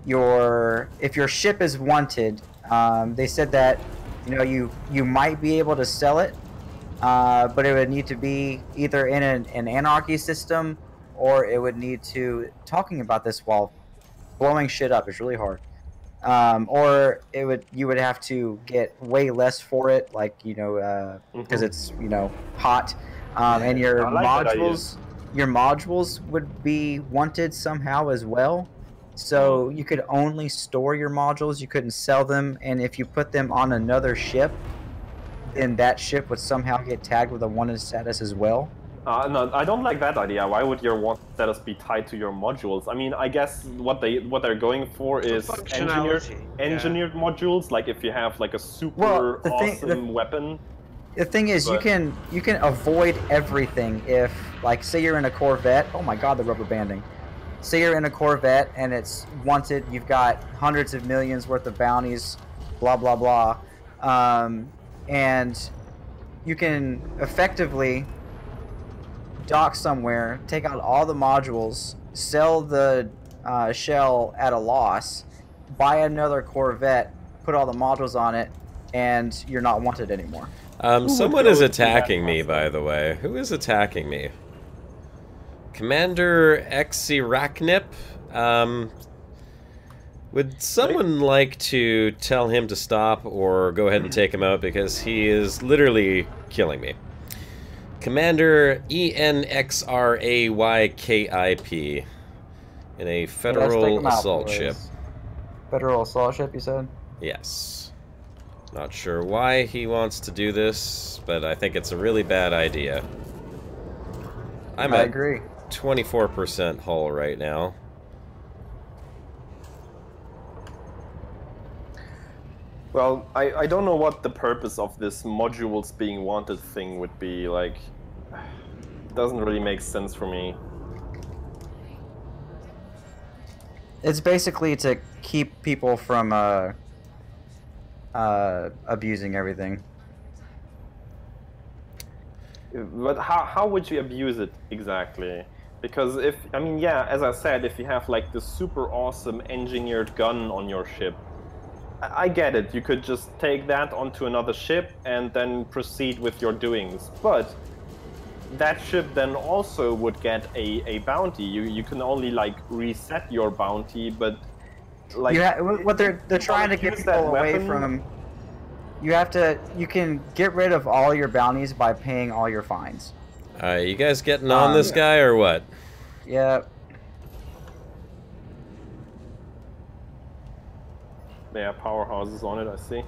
S4: if your ship is wanted, they said that you might be able to sell it, but it would need to be either in an anarchy system, or it would need to talking about this while blowing shit up is really hard. Or you would have to get way less for it, like because it's hot. And your
S5: I like that idea.
S4: your modules would be wanted somehow as well. So you could only store your modules, you couldn't sell them, and if you put them on another ship, then that ship would somehow get tagged with a wanted status as well.
S5: No, I don't like that idea. Why would your wanted status be tied to your modules? I mean, I guess what they're going for is engineered modules. Like if you have like a super awesome weapon.
S4: The thing is, you can avoid everything if, like, say you're in a Corvette. Oh my God, the rubber banding. Say you're in a Corvette and it's wanted. You've got hundreds of millions worth of bounties, blah blah blah, and you can effectively dock somewhere, take out all the modules, sell the shell at a loss, buy another Corvette, put all the modules on it, and you're not wanted anymore.
S1: Someone is attacking me, by the way. Who is attacking me? Commander Exiraknip? Would someone like to tell him to stop or go ahead and take him out, because he is literally killing me. Commander ENXRAYKIP in a federal assault ship.
S4: Federal assault ship, you said?
S1: Yes. Not sure why he wants to do this, but I think it's a really bad idea. I agree. 24% hull right now.
S5: Well, I don't know what the purpose of this modules being wanted thing would be. Like, it doesn't really make sense for me.
S4: It's basically to keep people from abusing everything.
S5: But how would you abuse it exactly? Because if, I mean, yeah, as I said, if you have like this super awesome engineered gun on your ship, I get it. You could just take that onto another ship and then proceed with your doings. But that ship then also would get a bounty. You can only like reset your bounty, but like
S4: what they're trying to get people away from. You can get rid of all your bounties by paying all your fines.
S1: Alright, you guys getting on this guy or what?
S4: Yeah.
S5: Yeah, powerhouses on it, I see.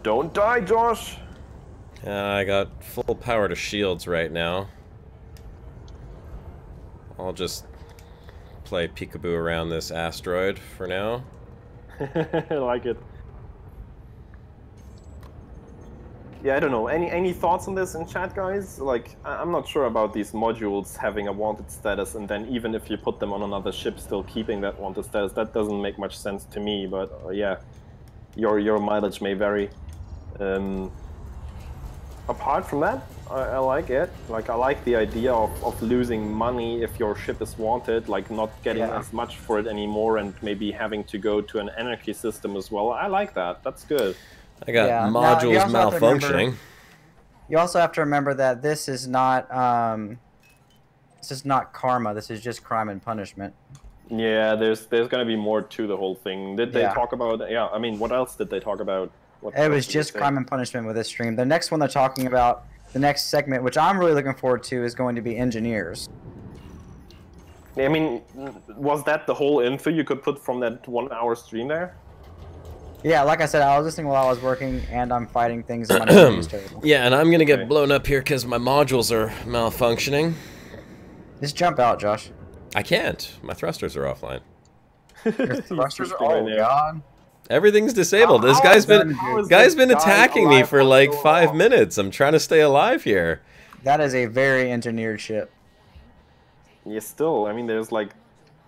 S5: Don't die, Josh!
S1: I got full power to shields right now. I'll just play peekaboo around this asteroid for now.
S5: I like it. Yeah, I don't know. Any thoughts on this in chat, guys? Like, I'm not sure about these modules having a wanted status, and then even if you put them on another ship, still keeping that wanted status. That doesn't make much sense to me. But yeah, your mileage may vary. Apart from that, I like it. Like, I like the idea of losing money if your ship is wanted, like not getting as much for it anymore, and maybe having to go to an anarchy system as well. I like that. That's good.
S1: I got modules malfunctioning.
S4: You also have to remember that this is not karma. This is just crime and punishment.
S5: Yeah, there's going to be more to the whole thing. Did they talk about? Yeah, I mean, what else did they talk about?
S4: It was just crime and punishment with this stream. The next one they're talking about, the next segment, which I'm really looking forward to, is going to be engineers.
S5: I mean, was that the whole info you could put from that 1 hour stream there?
S4: Yeah, like I said, I was listening while I was working, and I'm fighting things. And my is terrible.
S1: Yeah, and I'm gonna get blown up here because my modules are malfunctioning.
S4: Just jump out, Josh.
S1: I can't. My thrusters are offline.
S4: Your thrusters are oh god.
S1: Everything's disabled. This guy's been attacking me for like 5 minutes. I'm trying to stay alive here.
S4: That is a very engineered ship.
S5: Yeah, still. I mean, there's like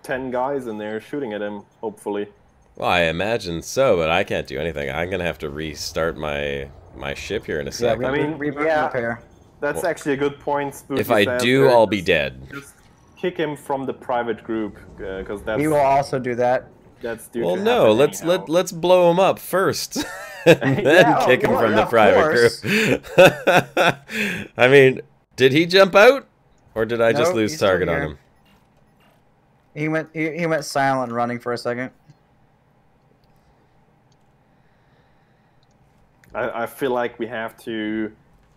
S5: 10 guys in there shooting at him, hopefully.
S1: Well, I imagine so, but I can't do anything. I'm gonna have to restart my ship here in a second.
S5: I mean, repair. That's actually a good point. Spooky
S1: if I do, I'll be dead.
S5: Just kick him from the private group, because that's.
S4: We will also do do
S1: well, no. Let's blow him up first, and then kick him from the private group. I mean, did he jump out, or did I just lose target on him?
S4: He went silent, running for a second.
S5: I feel like we have to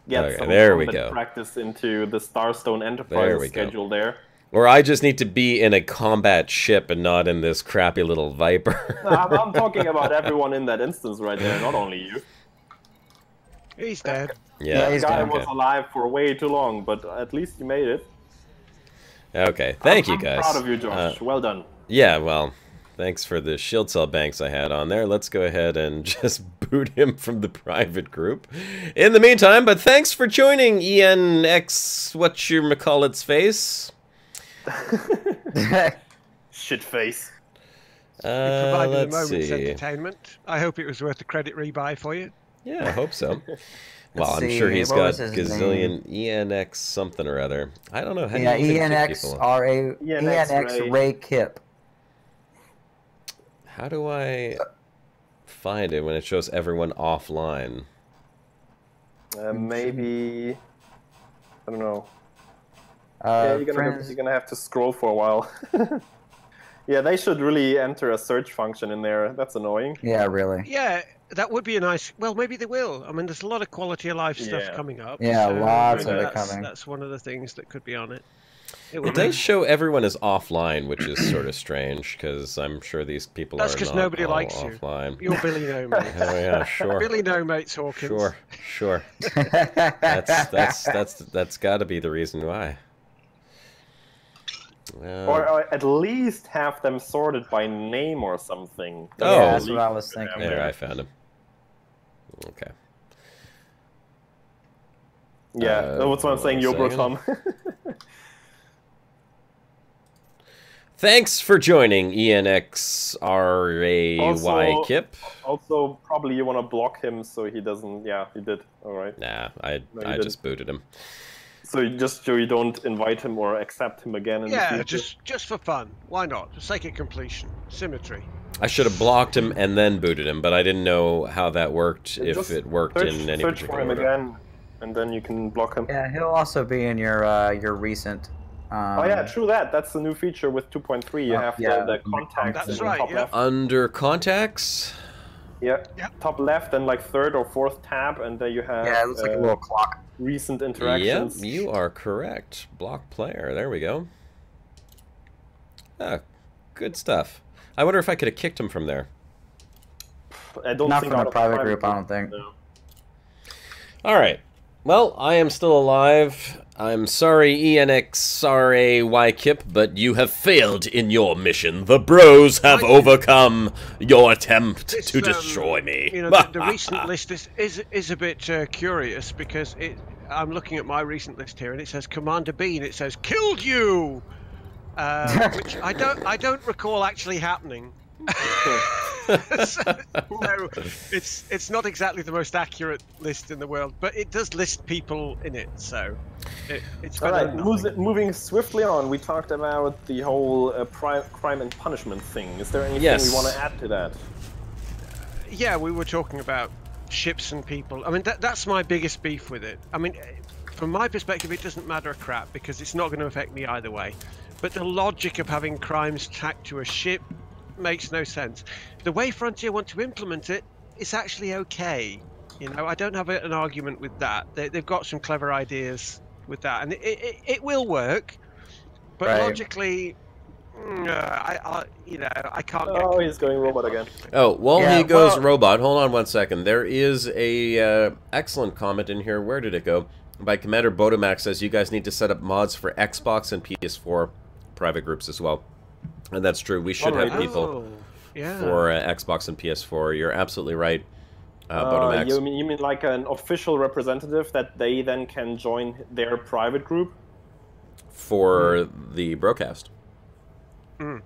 S5: get some combat practice into the Starstone Enterprises schedule there.
S1: Or I just need to be in a combat ship and not in this crappy little Viper.
S5: No, I'm talking about everyone in that instance right there, not only you.
S3: He's dead.
S1: Yeah,
S5: that guy was alive for way too long, but at least you made it.
S1: Okay, thank you guys.
S5: I'm proud of you, Josh. Well done.
S1: Yeah, well, thanks for the shield cell banks I had on there. Let's go ahead and just boot him from the private group. In the meantime, but thanks for joining ENX, whatchamacallit's face.
S5: Shit face.
S3: Provided a moment's entertainment. I hope it was worth the credit rebuy for you.
S1: Yeah, I hope so. Well, I'm sure he's got gazillion ENX something or other. I don't know. How do you
S4: ENX Ray Kip.
S1: How do I find it when it shows everyone offline?
S5: Maybe, I don't know. Yeah, you're gonna have to scroll for a while. Yeah, they should really enter a search function in there. That's annoying.
S4: Yeah, really.
S3: Yeah, that would be a nice... Well, maybe they will. I mean, there's a lot of quality of life stuff coming up.
S4: Yeah, so lots of it coming.
S3: That's one of the things that could be on it.
S1: It does show everyone is offline, which is sort of strange, because I'm sure these people are not
S3: because nobody likes
S1: offline.
S3: You're Billy No Mates.
S1: Oh yeah, sure.
S3: Billy No Mates, Hawkins.
S1: Sure. That's got to be the reason why.
S5: Or at least have them sorted by name or something.
S1: Oh,
S4: yeah, that's what I was thinking.
S1: There, I found him. Okay.
S5: Yeah, that's what I'm saying, Yobro-Tom.
S1: Thanks for joining ENXRAY Kip.
S5: Also, probably you want to block him so he doesn't... Yeah, he did. Alright.
S1: Nah, I just booted him.
S5: So you don't invite him or accept him again in the future?
S3: just for fun. Why not? For sake of completion. Symmetry.
S1: I should have blocked him and then booted him, but I didn't know how that worked, if it worked in any particular order.
S5: Search for him again, and then you can block him.
S4: Yeah, he'll also be in your recent...
S5: oh yeah, true that. That's the new feature with 2.3. You have the contacts in the top left.
S1: Under contacts?
S5: Yeah, top left and like third or fourth tab, and there you have...
S4: Yeah, it looks like a little clock.
S5: Recent interactions.
S1: Yep, you are correct. Block player. There we go. Ah, good stuff. I wonder if I could have kicked him from there.
S4: Not from a private group, I don't think. No.
S1: All right. Well, I am still alive. I'm sorry, ENXRAY Kip, but you have failed in your mission. The bros have overcome your attempt to destroy me.
S3: You know, the recent list is a bit curious because I'm looking at my recent list here and it says Commander Bean. It says killed you, which I don't recall actually happening. So, no, it's not exactly the most accurate list in the world, but it does list people in it, so it's better.
S5: All right, moving swiftly on, we talked about the whole crime and punishment thing. Is there anything we want to add to that?
S3: Yeah, we were talking about ships and people. I mean, that's my biggest beef with it. I mean, from my perspective, it doesn't matter a crap because it's not going to affect me either way. But the logic of having crimes tacked to a ship makes no sense. The way Frontier want to implement it, it's actually okay. You know, I don't have an argument with that. They've got some clever ideas with that, and it will work. But logically, I can't.
S5: Oh, he's going robot again.
S1: Oh, while he goes robot, hold on 1 second. There is a excellent comment in here. Where did it go? By Commander Bodomax says you guys need to set up mods for Xbox and PS4 private groups as well. And that's true. We should have people for Xbox and PS4. You're absolutely right, Bodomax.
S5: You mean like an official representative that they then can join their private group?
S1: For the Brocast.
S3: Mm.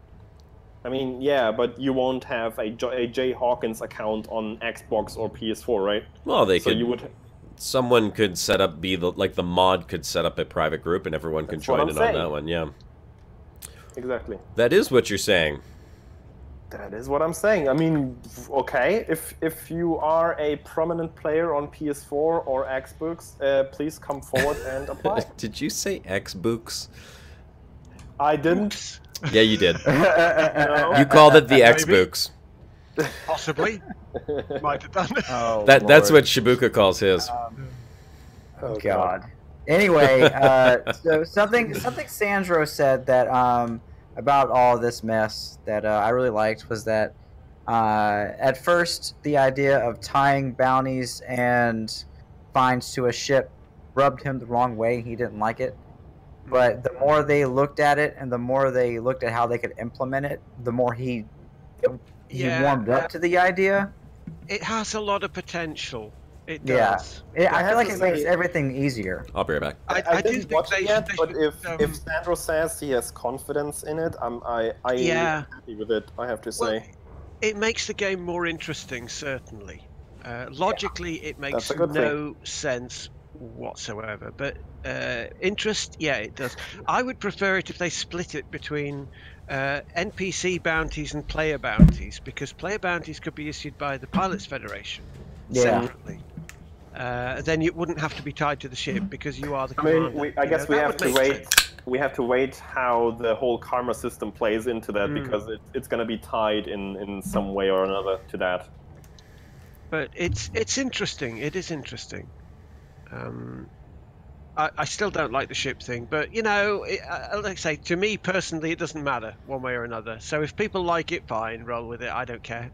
S5: I mean, yeah, but you won't have a J. Hawkins account on Xbox or PS4, right?
S1: Well, they
S5: so
S1: could.
S5: You would...
S1: Someone could set up, the mod could set up a private group and everyone can join in on that one, yeah.
S5: Exactly.
S1: That is what you're saying.
S5: That is what I'm saying. I mean, okay, if you are a prominent player on PS4 or Xbox, please come forward and apply.
S1: Did you say Xbox?
S5: I didn't.
S1: Yeah, you did.
S5: No.
S1: You called it the Xbox.
S3: Possibly. Might have done.
S4: Oh,
S1: That's
S4: Lord.
S1: what Shibuka calls his.
S4: Oh God. Anyway, so something Sandro said that about all this mess that I really liked was that at first the idea of tying bounties and fines to a ship rubbed him the wrong way. He didn't like it. But the more they looked at it and the more they looked at how they could implement it, the more he warmed up to the idea.
S3: It has a lot of potential. It
S4: Yeah.
S3: does.
S4: I feel like it makes everything easier.
S1: I'll be right back.
S5: I didn't watch it yet, but if Sandro says he has confidence in it, I'm happy with it, I have to say.
S3: Well, it makes the game more interesting, certainly. Logically, it makes no sense whatsoever, but interest, yeah, it does. I would prefer it if they split it between NPC bounties and player bounties, because player bounties could be issued by the Pilots Federation separately. Then it wouldn't have to be tied to the ship because you are the commander.
S5: I guess we have to wait. We have to wait how the whole karma system plays into that, because it's going to be tied in some way or another to that.
S3: But it's interesting. It is interesting. I still don't like the ship thing, but you know, like I say, to me personally, it doesn't matter one way or another. So if people like it, fine, roll with it. I don't care.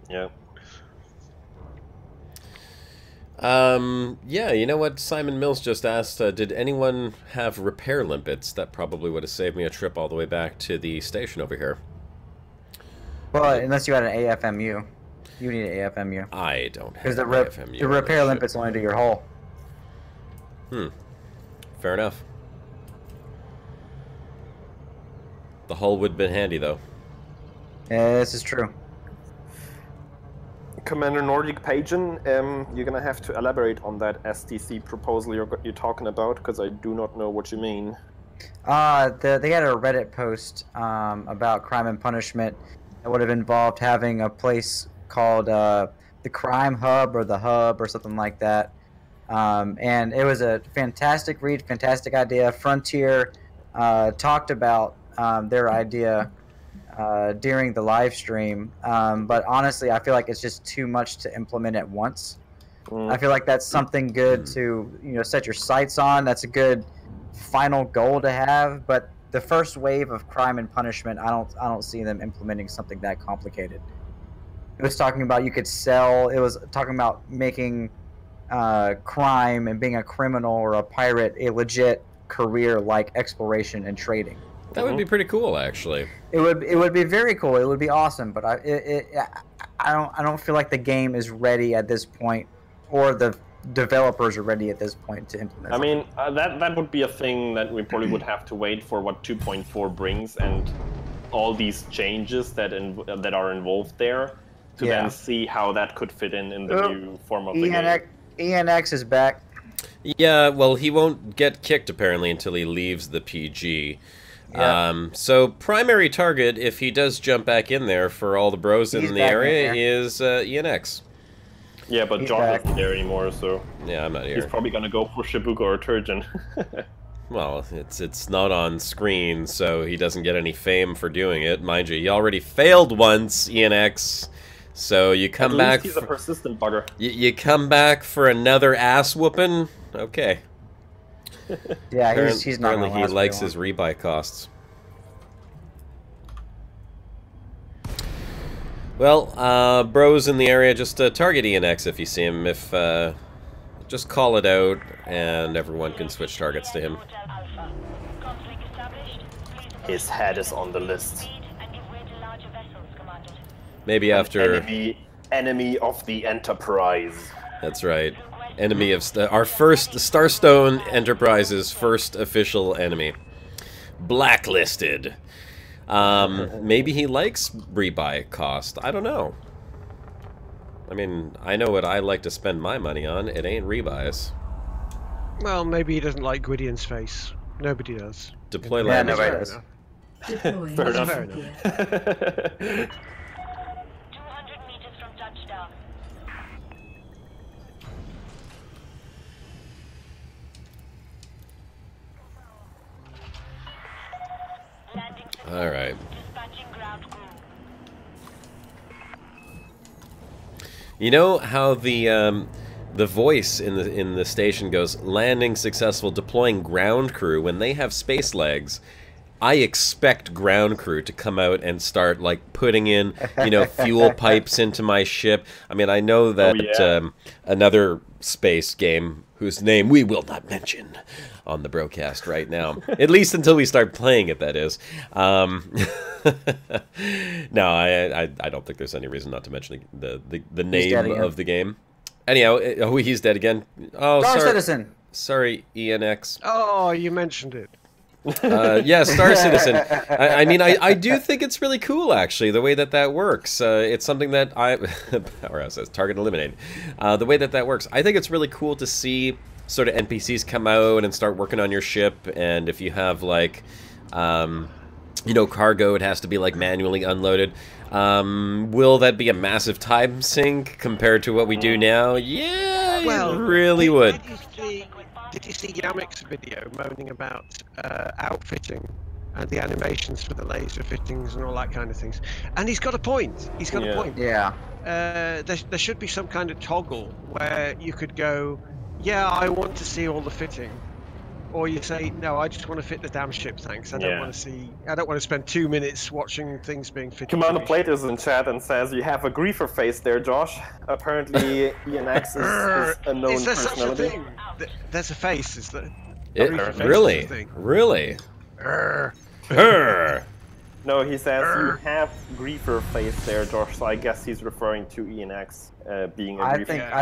S5: Yeah.
S1: Yeah, you know what? Simon Mills just asked, did anyone have repair limpets? That probably would have saved me a trip all the way back to the station over here.
S4: Well, unless you had an AFMU. You need an AFMU.
S1: I don't have
S4: because
S1: an AFMU.
S4: The repair limpets only do your hull.
S1: Fair enough. The hull would have been handy, though.
S4: Yeah, this is true.
S5: Commander Nordic Pagan, you're gonna have to elaborate on that STC proposal you're talking about, because I do not know what you mean.
S4: They had a Reddit post about crime and punishment that would have involved having a place called the Crime Hub or the Hub or something like that. And it was a fantastic read, fantastic idea. Frontier talked about their idea during the live stream, but honestly, I feel like it's just too much to implement at once. I feel like that's something good to set your sights on. That's a good final goal to have. But the first wave of crime and punishment, I don't see them implementing something that complicated. It was talking about you could sell. It was talking about making crime and being a criminal or a pirate a legit career like exploration and trading.
S1: That would be pretty cool, actually.
S4: It would be very cool. It would be awesome. But I don't feel like the game is ready at this point, or the developers are ready at this point to implement.
S5: I mean, that would be a thing that we probably would have to wait for what 2.4 brings and all these changes that are involved there to then see how that could fit in the new form of the game.
S4: ENX is back.
S1: Yeah, well, he won't get kicked apparently until he leaves the PG.
S4: Yeah.
S1: So primary target, if he does jump back in there for all the bros in the area, is ENX.
S5: Yeah, but Josh isn't there anymore, so
S1: yeah, I'm not here.
S5: He's probably gonna go for Shibuka or Turgeon.
S1: Well, it's not on screen, so he doesn't get any fame for doing it. Mind you, he already failed once, ENX. So you come back.
S5: He's a persistent bugger.
S1: You come back for another ass whooping. Okay.
S4: Yeah, he's not.
S1: Apparently, he likes his rebuy costs. Well, bros in the area, just target ENX if you see him. If just call it out, and everyone can switch targets to him.
S5: His head is on the list.
S1: Maybe after
S5: enemy of the Enterprise.
S1: That's right. Enemy of our first Starstone Enterprises' first official enemy. Blacklisted. Maybe he likes rebuy cost. I don't know. I mean, I know what I like to spend my money on. It ain't rebuys.
S3: Well, maybe he doesn't like Gwyddion's face. Nobody does.
S1: Deploy land.
S4: Yeah, nobody does.
S5: Fair enough.
S3: 200
S6: meters from touchdown.
S1: All right. You know how the voice in the station goes, landing successful, deploying ground crew. When they have space legs, I expect ground crew to come out and start like putting in, you know, fuel pipes into my ship. I mean, I know that another space game whose name we will not mention on the Brocast right now, at least until we start playing it, that is. No, I don't think there's any reason not to mention the name of the game. Anyhow, oh, he's dead again. Oh,
S4: Star
S1: sorry.
S4: Citizen.
S1: Sorry, ENX.
S3: Oh, you mentioned it.
S1: Yeah, Star Citizen. I mean, I do think it's really cool, actually, the way that works. It's something that Powerhouse says, target eliminated. The way that works. I think it's really cool to see sort of NPCs come out and start working on your ship, and if you have, like, you know, cargo, it has to be, like, manually unloaded. Will that be a massive time sink compared to what we do now? Yeah, well, it really would.
S3: Did you see Yamik's video moaning about outfitting and the animations for the laser fittings and all that kind of things? And he's got a point. He's got a point.
S4: Yeah.
S3: There should be some kind of toggle where you could go, yeah, I want to see all the fitting. Or you say, no, I just want to fit the damn ship, thanks. I don't want to see. I don't want to spend 2 minutes watching things being fitted.
S5: Commander Plate is in chat and says you have a griefer face there, Josh. Apparently, ENX is a known
S3: is there
S5: personality.
S3: Such a thing? There's a face, is there?
S1: Really? Really?
S5: No, he says you have griefer face there, Josh. So I guess he's referring to ENX being a griefer.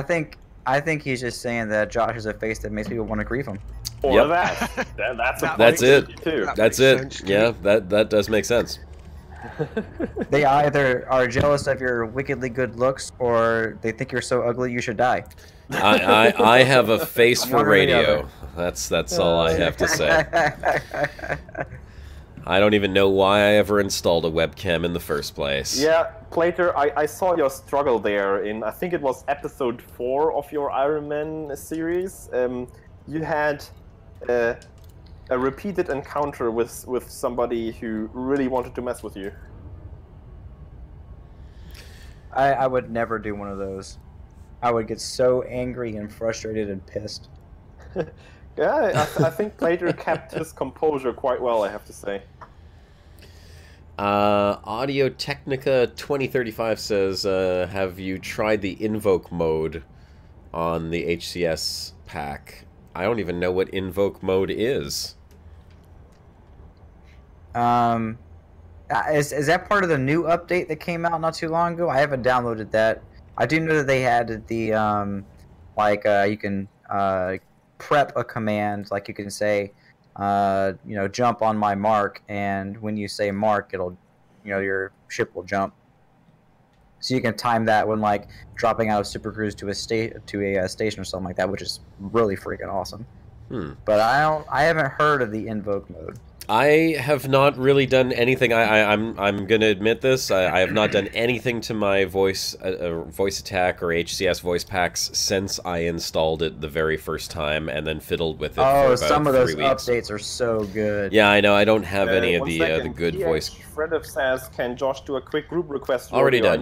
S4: I think he's just saying that Josh has a face that makes people want to grief him.
S5: Or that's
S1: it.
S5: Too.
S1: That's it. Yeah, that does make sense.
S4: They either are jealous of your wickedly good looks, or they think you're so ugly you should die.
S1: I have a face for radio. That's all I have to say. I don't even know why I ever installed a webcam in the first place.
S5: Yeah, Plater, I saw your struggle there in, I think it was episode 4 of your Iron Man series. You had a repeated encounter with somebody who really wanted to mess with you.
S4: I would never do one of those. I would get so angry and frustrated and pissed.
S5: Yeah, I think Plater kept his composure quite well, I have to say.
S1: Audio Technica 2035 says, have you tried the invoke mode on the HCS pack? I don't even know what invoke mode is.
S4: Is that part of the new update that came out not too long ago? I haven't downloaded that. I do know that they had the you can prep a command, like you can say, you know, jump on my mark, and when you say mark, it'll, you know, your ship will jump. So you can time that when like dropping out of Super Cruise to a station or something like that, which is really freaking awesome. But I haven't heard of the invoke mode.
S1: I have not really done anything. I'm going to admit this. I have not done anything to my voice attack or HCS voice packs since I installed it the very first time and then fiddled with it for about
S4: some of those
S1: 3 weeks.
S4: Updates are so good.
S1: Yeah, I know. I don't have any of the good voice.
S5: Fredov says, "Can Josh do a quick group request?"
S1: Already done.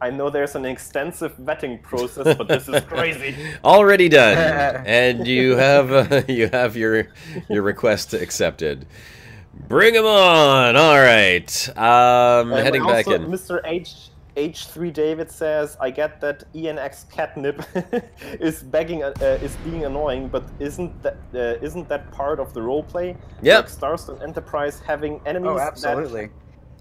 S5: I know there's an extensive vetting process, but this is crazy.
S1: Already done, and you have your request accepted. Bring him on! All right, heading back in.
S5: Mr. H3 David says, "I get that ENX catnip is being annoying, but isn't that part of the roleplay?
S1: Yeah.
S5: Like Starstone Enterprise having enemies
S4: absolutely.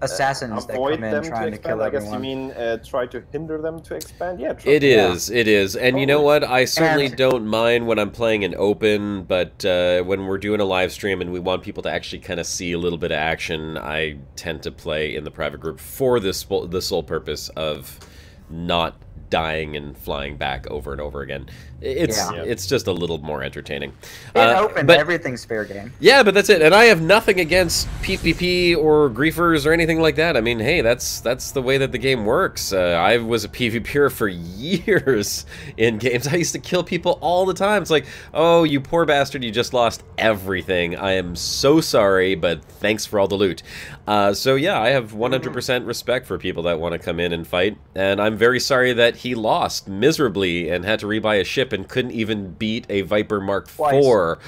S4: Assassins that come in trying to kill everyone.
S5: I guess you mean try to hinder them to expand? Yeah,
S1: it is. And totally. You know what? I certainly don't mind when I'm playing in open, but when we're doing a live stream and we want people to actually kind of see a little bit of action, I tend to play in the private group for the sole purpose of not dying and flying back over and over again. It's just a little more entertaining.
S4: But everything's fair game.
S1: Yeah, but that's it. And I have nothing against PvP or griefers or anything like that. I mean, hey, that's the way that the game works. I was a PvPer for years in games. I used to kill people all the time. It's like, oh, you poor bastard, you just lost everything. I am so sorry, but thanks for all the loot. So yeah, I have 100% respect for people that want to come in and fight, and I'm very sorry that he lost miserably and had to rebuy a ship and couldn't even beat a Viper Mark IV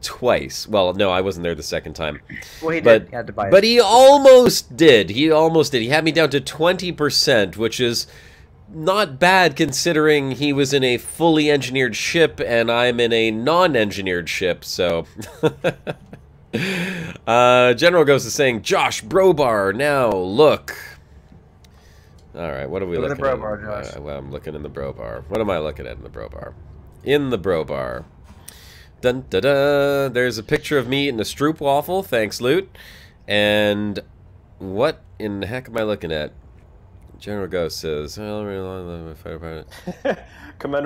S1: twice. Well, no, I wasn't there the second time.
S4: Well, he did. He had to buy it.
S1: But he almost did. He almost did. He had me down to 20%, which is not bad considering he was in a fully engineered ship and I'm in a non-engineered ship, so... General Ghost is saying, Josh, Brobar, now, look. Alright, what are we looking at?
S4: Look at the Brobar, Josh.
S1: Well, I'm looking in the Brobar. What am I looking at in the Brobar? In the Brobar. Dun da da. There's a picture of me eating a Stroopwafel, thanks, Loot. And what in the heck am I looking at? General Ghost says,
S5: Commander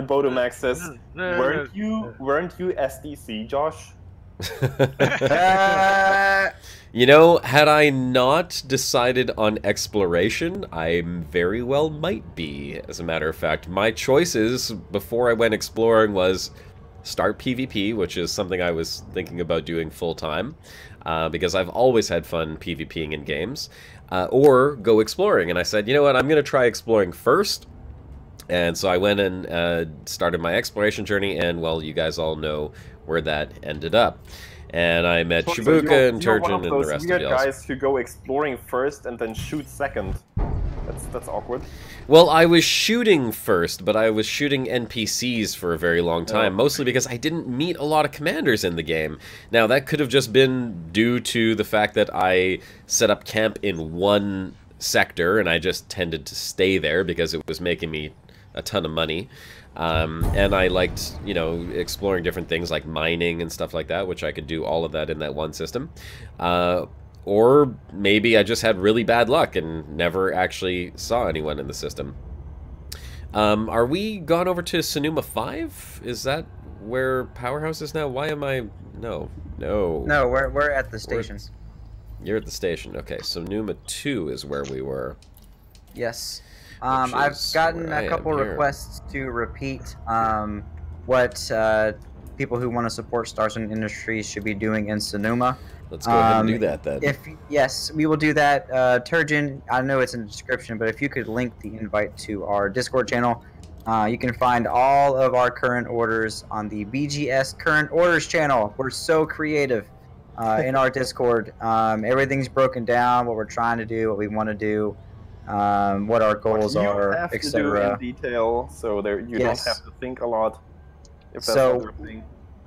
S5: Bodomax says, weren't you SDC, Josh?
S1: You know, had I not decided on exploration, I very well might be. As a matter of fact, my choices before I went exploring was start PvP, which is something I was thinking about doing full-time, because I've always had fun PvPing in games, or go exploring. And I said, you know what, I'm going to try exploring first. And so I went and started my exploration journey, and, well, you guys all know where that ended up. And I met Shibuka and Turgeon and the rest of y'all.
S5: Guys who go exploring first and then shoot second. That's awkward.
S1: Well, I was shooting first, but I was shooting NPCs for a very long time, mostly because I didn't meet a lot of commanders in the game. Now, that could have just been due to the fact that I set up camp in one sector, and I just tended to stay there because it was making me a ton of money. And I liked, you know, exploring different things like mining and stuff like that, which I could do all of that in that one system. Or maybe I just had really bad luck and never actually saw anyone in the system. Are we gone over to Sonoma 5? Is that where Powerhouse is now? Why am I... No,
S4: we're at the stations.
S1: You're at the station. Okay, Sonoma 2 is where we were.
S4: Yes. I've gotten a couple requests to repeat what people who want to support Starstone Industries should be doing in Sonoma.
S1: Let's go ahead and do that then.
S4: Yes, we will do that. Turgeon, I know it's in the description, but if you could link the invite to our Discord channel, you can find all of our current orders on the BGS Current Orders channel. We're so creative in our Discord. Everything's broken down, what we're trying to do, what we want to do. What our goals are, etc.
S5: In detail, so there you don't have to think a lot. If that's
S4: so,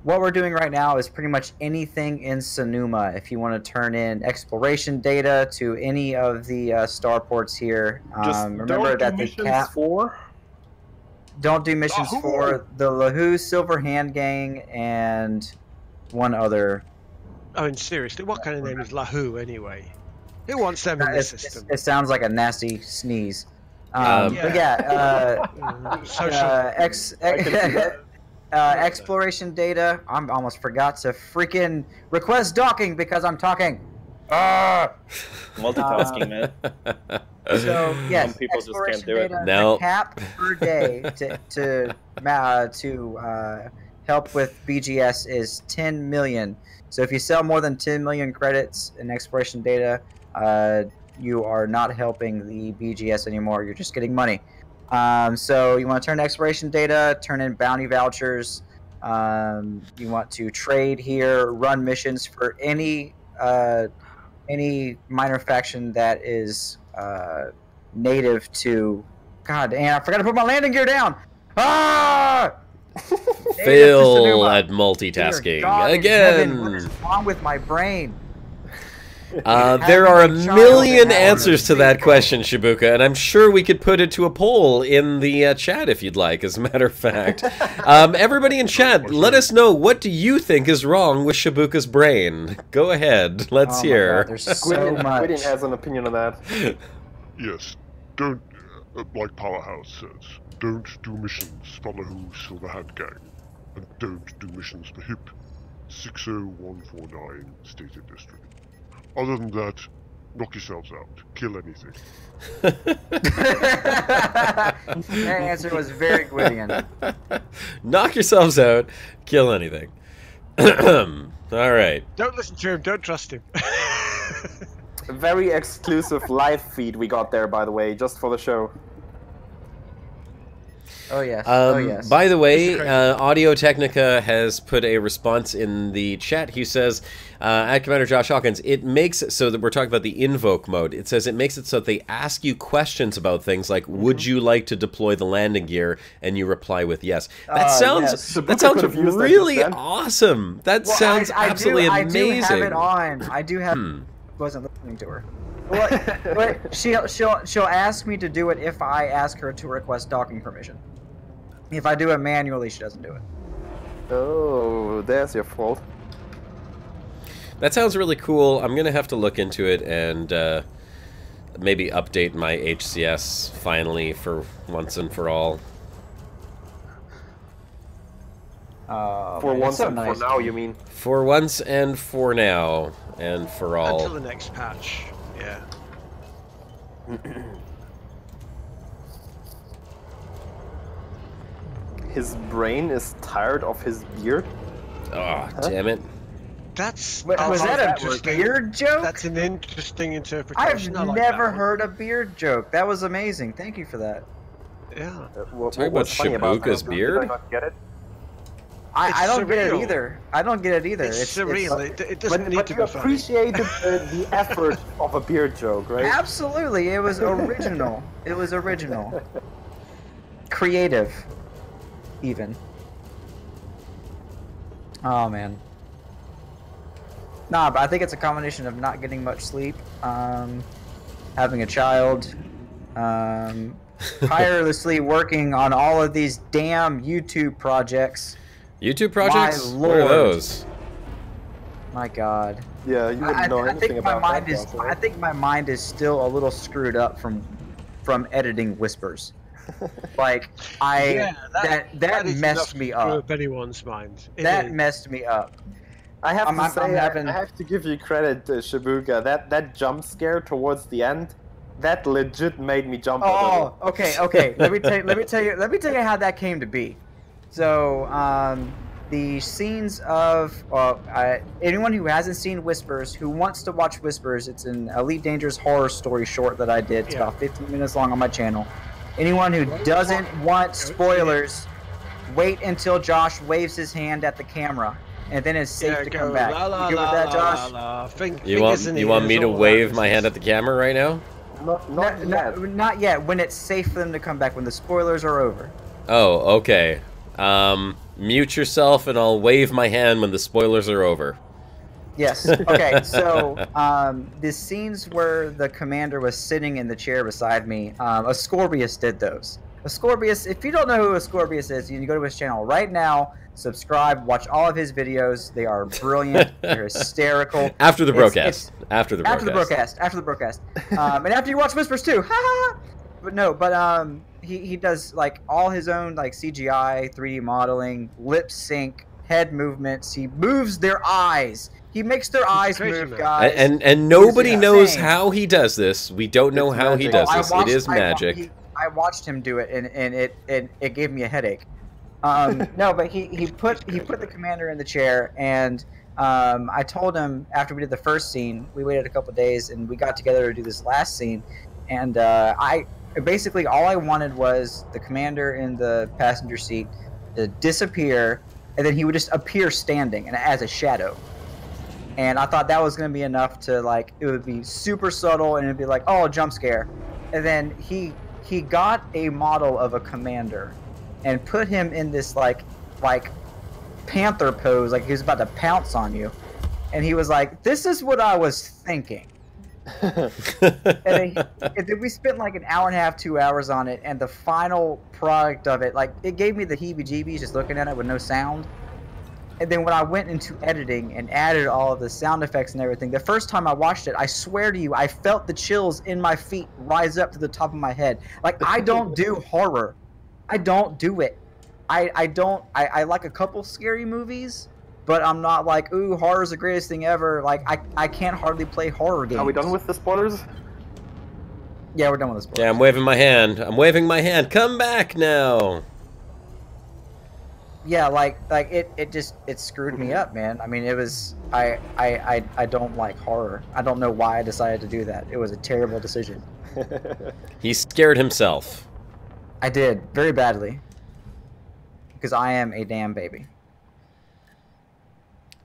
S4: what we're doing right now is pretty much anything in Sonoma. If you want to turn in exploration data to any of the starports here, remember that the cap. Don't do missions for the Lahoo, Silver Hand Gang, and one other.
S3: Oh, and seriously, what kind of name is Lahoo anyway? Who wants them in this system?
S4: It sounds like a nasty sneeze. But yeah, exploration data. I almost forgot to freaking request docking because I'm talking.
S5: Multitasking, man.
S4: So yes,
S5: some people just can't do
S4: data,
S5: it.
S1: No.
S4: The cap per day to help with BGS is 10 million. So if you sell more than 10 million credits in exploration data, you are not helping the BGS anymore. You're just getting money. So you want to turn exploration data, turn in bounty vouchers. You want to trade here, run missions for any minor faction that is native to. God damn! I forgot to put my landing gear down. Ah!
S1: Fail at multitasking again.
S4: What is wrong with my brain?
S1: There are a million answers to that question, Shibuka, and I'm sure we could put it to a poll in the chat if you'd like, as a matter of fact. Everybody in chat, let us know, what do you think is wrong with Shibuka's brain? Go ahead, let's hear.
S4: God, there's so much.
S5: Gwyddion has an opinion on that.
S7: Yes, don't, like Powerhouse says, don't do missions for the Who Silver Hand Gang, and don't do missions for HIP 60149 Stated District. Other than that, knock yourselves out. Kill anything.
S4: That answer was very Gwyddion.
S1: Knock yourselves out. Kill anything. All right.
S3: Don't listen to him. Don't trust him.
S5: Very exclusive live feed we got there, by the way, just for the show.
S4: Oh yes. Oh yes.
S1: By the way, Audio Technica has put a response in the chat. He says, at Commander Josh Hawkins, it makes it so that we're talking about the invoke mode. It says it makes it so that they ask you questions about things like, would you like to deploy the landing gear? And you reply with yes. That sounds really awesome. That sounds absolutely amazing.
S4: I do have it on. I do have. Wasn't listening to her. But she'll ask me to do it if I ask her to request docking permission. If I do it manually, she doesn't do it.
S5: Oh, there's your fault.
S1: That sounds really cool. I'm going to have to look into it and maybe update my HCS finally for once and for all.
S5: For once and for now, you mean?
S1: For once and for now, and for all.
S3: Until the next patch, yeah.
S5: His brain is tired of his beard?
S1: Oh, damn it.
S3: Was
S4: that a beard joke?
S3: That's an interesting interpretation.
S4: I've never heard a beard joke. That was amazing. Thank you for that.
S3: Yeah.
S1: Talking about Shibuka's beard?
S5: Did I not get it?
S4: I don't get it either. I don't get it either.
S3: It's surreal. It doesn't need to be funny.
S5: But you appreciate the effort of a beard joke, right?
S4: Absolutely. It was original. It was original. Creative. Even. Oh, man. Nah, but I think it's a combination of not getting much sleep, having a child, tirelessly working on all of these damn YouTube projects.
S1: YouTube projects?
S4: My
S1: What are
S4: lord.
S1: those?
S4: My God.
S5: Yeah, you wouldn't know anything about that.
S4: I think my mind is still a little screwed up from editing whispers. Like that messed me up.
S3: Anyone's mind.
S4: That messed me up.
S5: I have to say, I have to give you credit, Shibuka. That jump scare towards the end, that legit made me jump.
S4: Oh, okay. let me tell you how that came to be. So, the scenes of anyone who hasn't seen Whispers, who wants to watch Whispers, it's an Elite Dangerous horror story short that I did. It's about 15 minutes long on my channel. Anyone who doesn't want spoilers, wait until Josh waves his hand at the camera, and then it's safe to come back. You good with that, Josh?
S1: You want me to wave my hand at the camera right now?
S4: Not yet. When it's safe for them to come back, when the spoilers are over.
S1: Oh, okay. Mute yourself, and I'll wave my hand when the spoilers are over.
S4: Yes. Okay. So, the scenes where the commander was sitting in the chair beside me, Ascorbius did those. Ascorbius, if you don't know who Ascorbius is, you can go to his channel right now, subscribe, watch all of his videos. They are brilliant. They're hysterical.
S1: After the broadcast. After the
S4: broadcast. And after you watch Whispers too. But he does like all his own like CGI, 3D modeling, lip sync, head movements. He moves their eyes. He makes their eyes move, guys.
S1: And nobody knows how he does this. We don't know how he does this. It is magic.
S4: I watched him do it, and it gave me a headache. No, but he put the commander in the chair, and I told him after we did the first scene, we waited a couple days, and we got together to do this last scene, and I basically all I wanted was the commander in the passenger seat to disappear, and then he would just appear standing and as a shadow. And I thought that was going to be enough to, like, it would be super subtle, and it'd be like, oh, jump scare. And then he got a model of a commander and put him in this, like panther pose, like he was about to pounce on you. And he was like, this is what I was thinking. and then we spent like an hour and a half, 2 hours on it, and the final product of it, like, it gave me the heebie-jeebies just looking at it with no sound. And then when I went into editing and added all of the sound effects and everything, the first time I watched it, I swear to you, I felt the chills in my feet rise up to the top of my head. Like, I don't do horror. I don't do it. I like a couple scary movies, but I'm not like, ooh, horror's the greatest thing ever. Like, I can't hardly play horror games.
S5: Are we done with the spoilers?
S4: Yeah, we're done with the spoilers.
S1: Yeah, I'm waving my hand. I'm waving my hand. Come back now.
S4: yeah, like it screwed me up, man. I mean, it was I don't like horror. I don't know why I decided to do that. It was a terrible decision.
S1: He scared himself.
S4: I did very badly because I am a damn baby.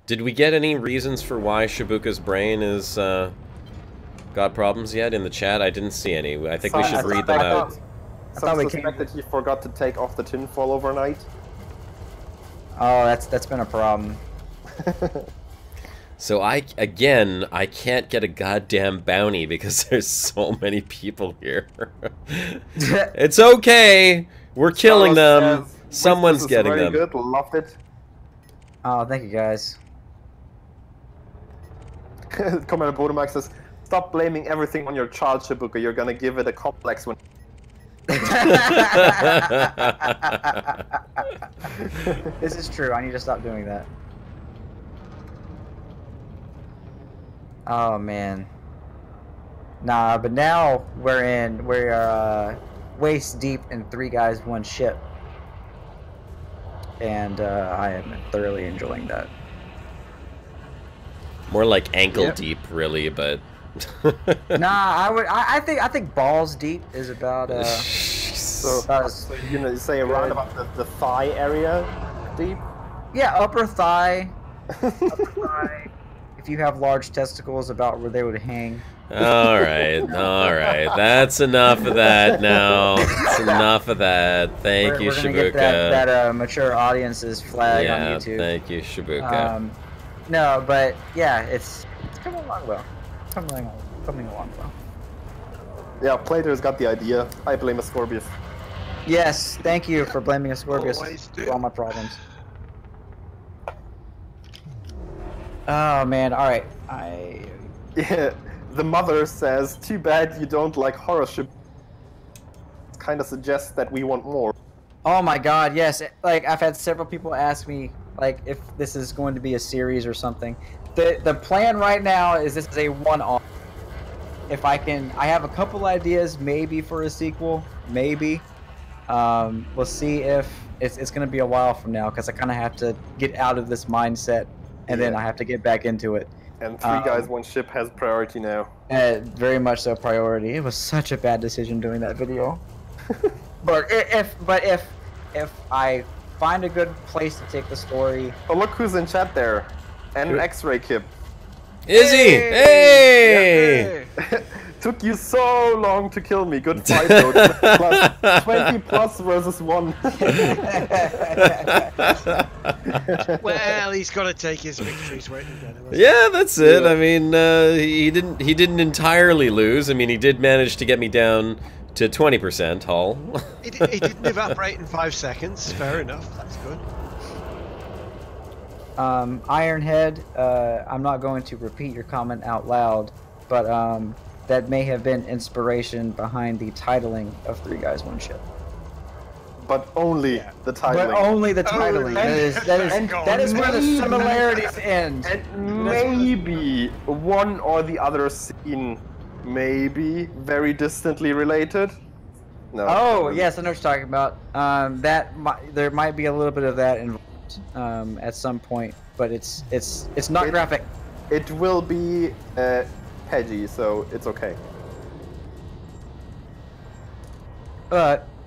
S1: Did we get any reasons for why Shibuka's brain is got problems yet in the chat? I didn't see any. I think we should read them out.
S5: Some suspect that he forgot to take off the tinfoil overnight.
S4: Oh, that's been a problem.
S1: So I can't get a goddamn bounty because there's so many people here. It's okay. We're killing them. Someone's getting them.
S5: Good. Loved it.
S4: Oh, thank you guys.
S5: Commander Bodemark says, "Stop blaming everything on your child, Shibuka. You're gonna give it a complex when."
S4: This is true. I need to stop doing that. Oh man. Nah, but now we are waist deep in 3 guys 1 ship, and I am thoroughly enjoying that.
S1: More like ankle deep, really, but.
S4: Nah, I think balls deep is about
S5: so you say around about the thigh area deep.
S4: Yeah, upper thigh. Upper thigh. If you have large testicles, about where they would hang.
S1: All right. That's enough of that now. That's enough of that. Thank you, Shibuka.
S4: Get that mature audiences flag on YouTube.
S1: Thank you, Shibuka.
S4: No, but yeah, it's coming along well. Coming along well.
S5: Yeah, Plato's got the idea. I blame Ascorbius.
S4: Yes, thank you for blaming Ascorbius for all my problems. Oh man, alright.
S5: Yeah, the mother says, "Too bad you don't like horror ship." Kind of suggests that we want more.
S4: Oh my god, yes. Like, I've had several people ask me, like, if this is going to be a series or something. The plan right now is this is a one-off. If I have a couple ideas maybe for a sequel, maybe. We'll see if it's going to be a while from now because I kind of have to get out of this mindset and then I have to get back into it.
S5: And 3 guys 1 ship has priority now.
S4: Very much so priority. It was such a bad decision doing that video. but if I find a good place to take the story.
S5: Oh, look who's in chat there. And an X-ray kip.
S1: Is he? Hey!
S5: Took you so long to kill me. Good fight though. 20 plus versus 1.
S3: Well, he's got to take his victories waiting together.
S1: Yeah, that's it. I mean, he didn't entirely lose. I mean, he did manage to get me down to 20% hull.
S3: He didn't evaporate in 5 seconds. Fair enough. That's good.
S4: Ironhead, I'm not going to repeat your comment out loud, but that may have been inspiration behind the titling of 3 Guys 1 Ship.
S5: But only the titling.
S4: But only the titling. That is where the similarities end.
S5: And maybe one or the other scene, maybe very distantly related. No.
S4: Oh yes, I know what you're talking about. There might be a little bit of that involved at some point, but it's not graphic.
S5: It will be PG, so it's okay.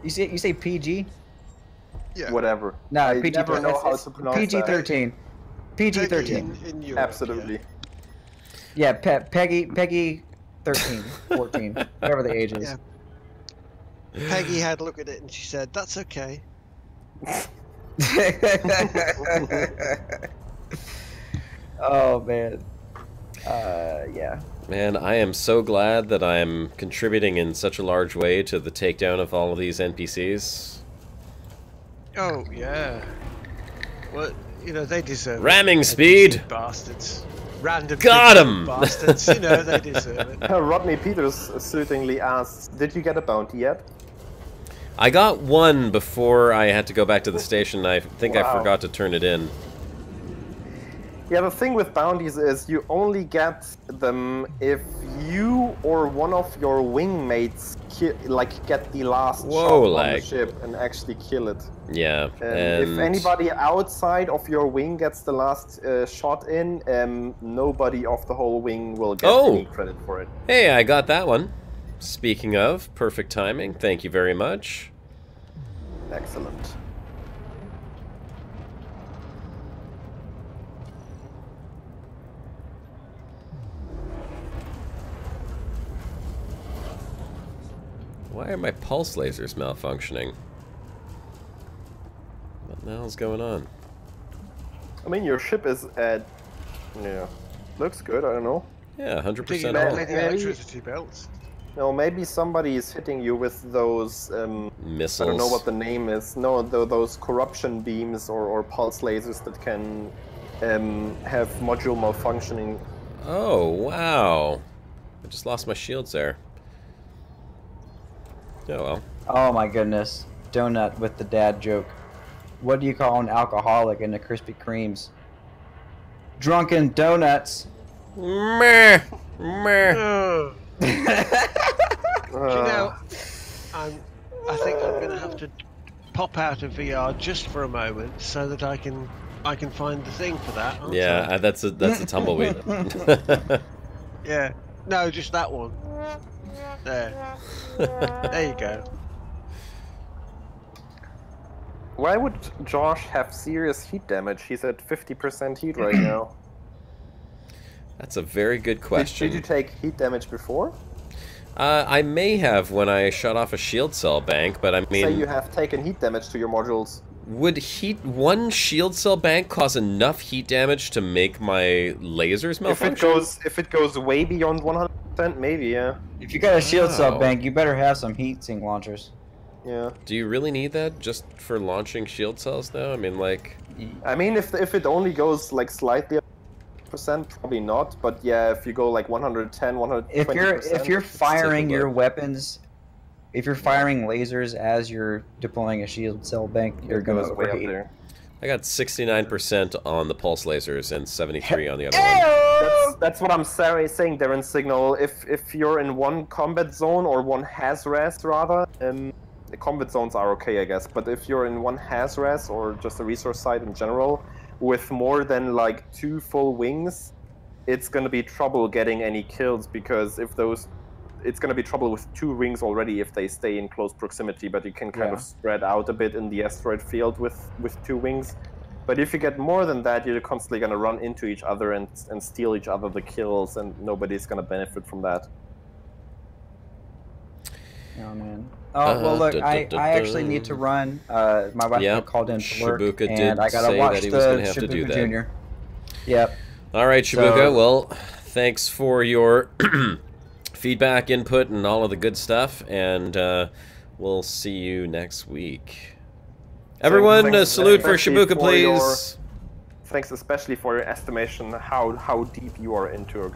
S4: You say PG?
S5: Yeah. Whatever.
S4: No,
S5: I
S4: PG.
S5: never know how to pronounce
S4: PG-13. PG-13.
S3: In Europe,
S5: absolutely.
S4: Yeah, Peggy 13, 14, whatever the age is.
S3: Yeah. Peggy had a look at it and she said, "That's okay."
S4: Oh man. Yeah.
S1: Man, I am so glad that I am contributing in such a large way to the takedown of all of these NPCs.
S3: Oh yeah. Well, you know they deserve
S1: ramming
S3: it.
S1: speed.
S3: Bastards. Random.
S1: Got him.
S3: Bastards. You know they deserve it.
S5: Rodney Peters soothingly asks, "Did you get a bounty yet?"
S1: I got one before I had to go back to the station. I think I forgot to turn it in.
S5: Yeah, the thing with bounties is you only get them if you or one of your wingmates get the last shot on the ship and actually kill it.
S1: Yeah.
S5: If anybody outside of your wing gets the last shot in, nobody off the whole wing will get any credit for it.
S1: Hey, I got that one. Speaking of, perfect timing. Thank you very much.
S5: Excellent.
S1: Why are my pulse lasers malfunctioning? What the hell's going on?
S5: I mean, your ship is at... Yeah. Looks good, I don't know.
S1: Yeah, 100%
S3: on. The electricity belts.
S5: No, maybe somebody is hitting you with those...
S1: missiles.
S5: I don't know what the name is. No, those corruption beams or pulse lasers that can have module malfunctioning.
S1: Oh, wow. I just lost my shields there. Oh, well.
S4: Oh my goodness. Donut with the dad joke. What do you call an alcoholic in the Krispy Kremes? Drunken donuts.
S1: Meh. Meh.
S3: Do you know, I think I'm going to have to pop out of VR just for a moment so that I can find the thing for that.
S1: Yeah, that's a tumbleweed.
S3: Yeah. No, just that one. There. There you go.
S5: Why would Josh have serious heat damage? He's at 50% heat right now.
S1: That's a very good question.
S5: Did you take heat damage before?
S1: I may have when I shut off a shield cell bank, but I mean...
S5: Say you have taken heat damage to your modules.
S1: Would one shield cell bank cause enough heat damage to make my lasers malfunction?
S5: If it goes way beyond 100%, maybe, yeah.
S4: If you got a shield cell bank, you better have some heat sink launchers.
S5: Yeah.
S1: Do you really need that just for launching shield cells though? I mean, like...
S5: I mean, if it only goes like slightly percent, probably not. But yeah, if you go like 110, 120%...
S4: If you're firing your weapons, if you're firing lasers as you're deploying a shield cell bank, you're going to
S5: way up there.
S1: I got 69% on the pulse lasers and 73 on the other one.
S5: That's what I'm saying there in Signal. If you're in one combat zone or one HAS-RAS rather, the combat zones are okay, I guess. But if you're in one HAS-RAS or just a resource site in general, with more than like 2 full wings, it's gonna be trouble getting any kills because it's gonna be trouble with 2 wings already if they stay in close proximity. But you can kind of spread out a bit in the asteroid field with 2 wings. But if you get more than that, you're constantly gonna run into each other and steal each other the kills, and nobody's gonna benefit from that.
S4: Oh man. Oh well, look, I actually need to run. My wife got called in to work,
S1: Shibuka
S4: and I gotta watch the Shibuka Junior. Yep.
S1: All right, Shibuka. Well, thanks for your feedback, input, and all of the good stuff, and we'll see you next week. Everyone, a salute for Shibuka, please.
S5: Thanks especially for your estimation how deep you are into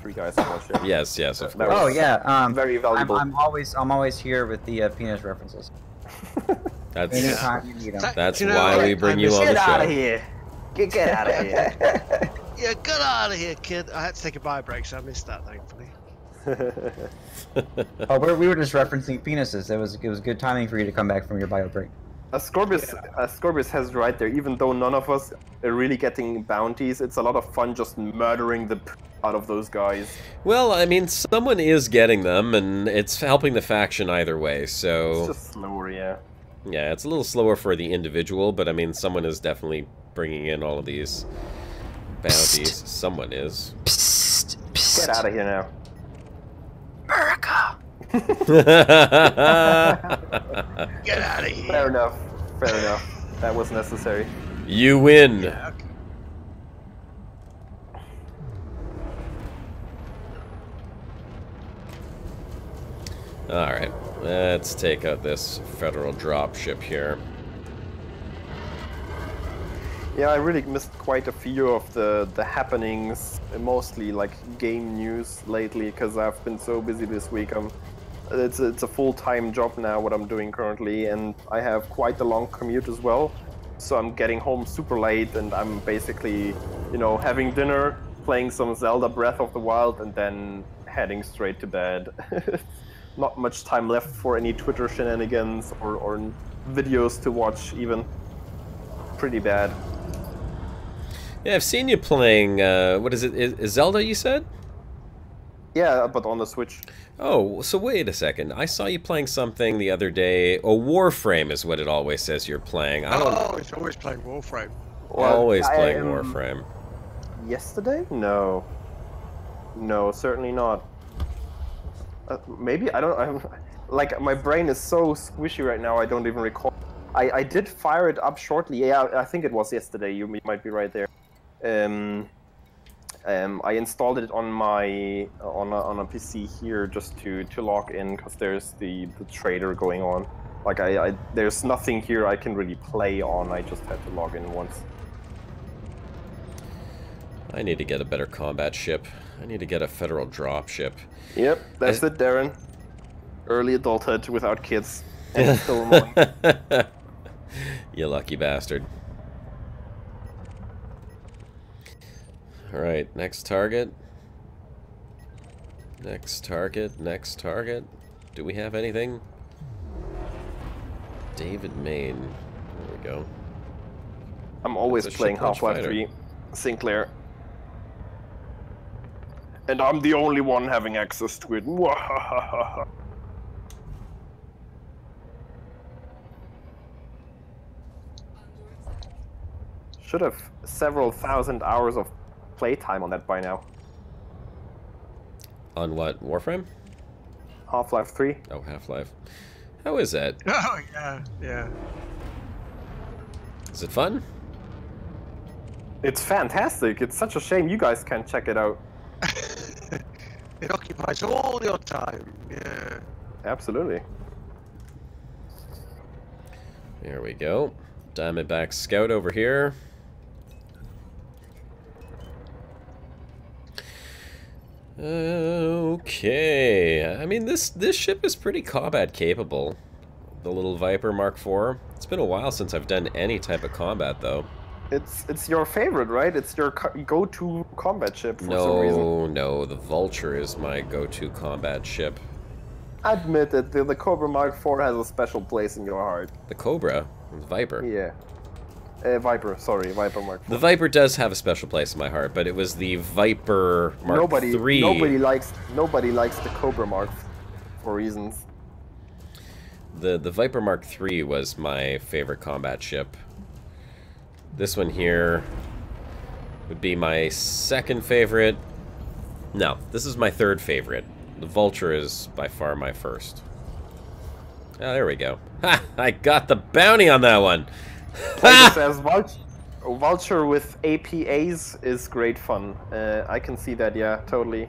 S5: Three Guys Fellowship.
S1: Yes, of course.
S4: Oh yeah,
S5: very valuable.
S4: I'm always here with the penis references.
S1: That's
S4: anytime you need them.
S1: That's why we bring you on the show.
S5: Get out of here! Get out of here!
S3: Yeah, get out of here, kid. I had to take a bio break, so I missed that, thankfully.
S4: Oh, we were just referencing penises. It was good timing for you to come back from your bio break.
S5: Scorbus has right there. Even though none of us are really getting bounties, it's a lot of fun just murdering the out of those guys.
S1: Well, I mean, someone is getting them, and it's helping the faction either way, so...
S5: It's just slower, yeah.
S1: Yeah, it's a little slower for the individual, but I mean, someone is definitely bringing in all of these bounties. Someone is.
S4: Psst, psst.
S5: Get out of here now.
S4: America!
S3: Get out of here.
S5: Fair enough. Fair enough. That was necessary.
S1: You win.
S3: Yeah, okay.
S1: Alright, let's take out this federal dropship here.
S5: Yeah, I really missed quite a few of the happenings, mostly like game news lately, because I've been so busy this week. It's a full-time job now, what I'm doing currently, and I have quite a long commute as well. So I'm getting home super late, and I'm basically, you know, having dinner, playing some Zelda Breath of the Wild, and then heading straight to bed. Not much time left for any Twitter shenanigans or videos to watch even. Pretty bad.
S1: Yeah, I've seen you playing, what is it? Is Zelda, you said?
S5: Yeah, but on the Switch.
S1: Oh, so wait a second. I saw you playing something the other day. Oh, Warframe is what it always says you're playing. I don't...
S3: Oh, it's always playing Warframe.
S5: Well,
S1: always playing Warframe.
S5: Yesterday? No. No, certainly not. Maybe, I don't... like, my brain is so squishy right now, I don't even recall. I did fire it up shortly. Yeah, I think it was yesterday. You might be right there. I installed it on my on a PC here just to log in because there's the trader going on. Like there's nothing here I can really play on. I just had to log in once.
S1: I need to get a better combat ship. I need to get a federal drop ship.
S5: Yep, that's it, Darren. Early adulthood without kids. And still annoying.
S1: You lucky bastard. Alright, next target. Next target, next target. Do we have anything? David Main. There we go.
S5: I'm always playing Half-Life 3 Sinclair. And I'm the only one having access to it. Should have several thousand hours of playtime on that by now.
S1: On what? Warframe?
S5: Half-Life 3.
S1: Oh, Half-Life. How is that?
S3: Oh, yeah, yeah.
S1: Is it fun?
S5: It's fantastic. It's such a shame you guys can't check it out.
S3: It occupies all your time, yeah.
S5: Absolutely.
S1: There we go. Diamondback Scout over here. Okay. I mean, this ship is pretty combat capable. The little Viper Mark IV. It's been a while since I've done any type of combat, though.
S5: It's your favorite, right? It's your go-to combat ship for some reason.
S1: No, the Vulture is my go-to combat ship.
S5: Admit it, the Cobra Mark IV has a special place in your heart.
S1: The Cobra? The Viper?
S5: Yeah. Viper, sorry, Viper Mark IV.
S1: The Viper does have a special place in my heart, but it was the Viper Mark III.
S5: Nobody likes the Cobra Mark for reasons.
S1: The Viper Mark III was my favorite combat ship. This one here would be my second favorite. No, this is my third favorite. The Vulture is by far my first. Oh, there we go. Ha! I got the bounty on that one.
S5: Like it says, Vulture with APAs is great fun. I can see that, yeah, totally.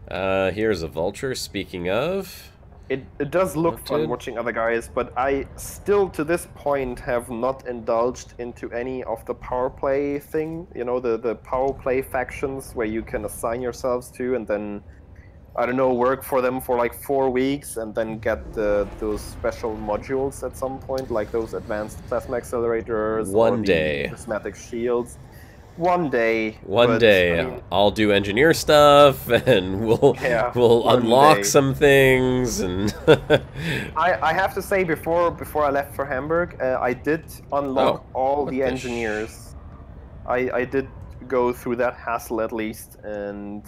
S1: Here's a Vulture, speaking of.
S5: It does look fun watching other guys, but I still, to this point, have not indulged into any of the power play thing. You know, the power play factions where you can assign yourselves to and then, I don't know, work for them for like 4 weeks and then get those special modules at some point, like those advanced plasma accelerators or the prismatic shields. One day.
S1: One day, I mean, I'll do engineer stuff, and we'll unlock some things. And
S5: I have to say, before I left for Hamburg, I did unlock all the engineers. I did go through that hassle at least, and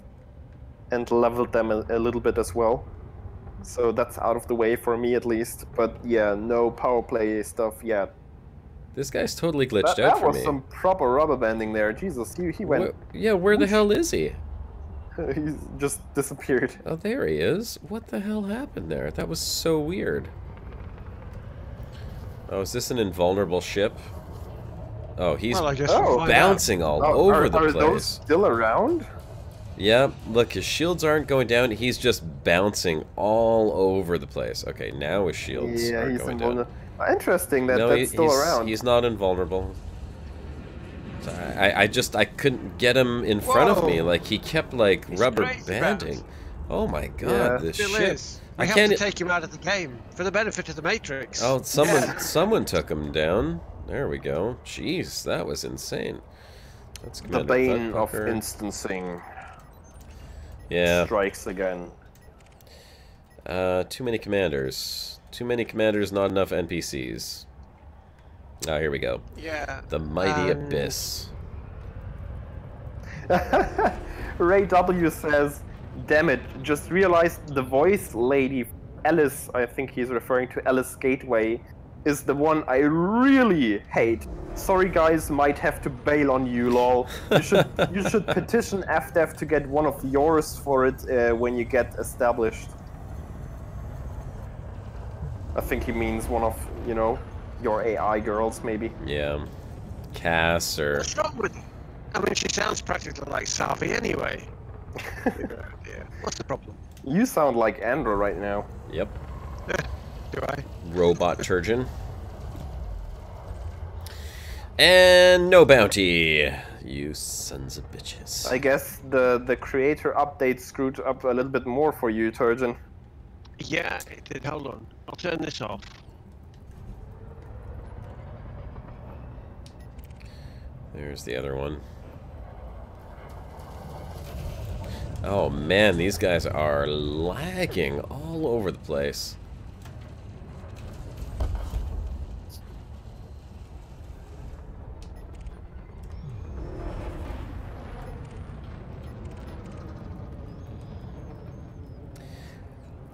S5: leveled them a little bit as well. So that's out of the way for me at least. But yeah, no power play stuff yet.
S1: This guy's totally glitched out for me.
S5: That was some proper rubber banding there. Jesus, he went...
S1: Where the hell is he?
S5: He's just disappeared.
S1: Oh, there he is. What the hell happened there? That was so weird. Oh, is this an invulnerable ship? Oh, he's bouncing all over the place.
S5: Are those still around?
S1: Yeah, look, his shields aren't going down. He's just bouncing all over the place. Okay, now his shields are going down.
S5: Interesting that that's still around.
S1: He's not invulnerable. I couldn't get him in front of me. Like, he kept, like, rubber banding. Oh my god, this ship.
S3: I have to take him out of the game for the benefit of the Matrix.
S1: Oh, someone took him down. There we go. Jeez, that was insane. Let's
S5: the bane of instancing.
S1: Yeah.
S5: Strikes again.
S1: Too many commanders. Too many commanders, not enough NPCs. Ah, here we go.
S3: Yeah.
S1: The Mighty Abyss.
S5: Ray W says, damn it, just realized the voice lady, Ellis, I think he's referring to Ellis Gateway, is the one I really hate. Sorry guys, might have to bail on you, lol. You should petition FDev to get one of yours for it when you get established. I think he means one of, you know, your AI girls, maybe.
S1: Yeah. Cass or...
S3: What's wrong with her? I mean, she sounds practically like Savi anyway. Yeah. What's the problem?
S5: You sound like Andrew right now.
S1: Yep.
S3: Do I?
S1: Robot Turgeon. And no bounty. You sons of bitches.
S5: I guess the creator update screwed up a little bit more for you, Turgeon.
S3: Yeah, it did. Hold on. I'll turn this off.
S1: There's the other one. Oh man, these guys are lagging all over the place.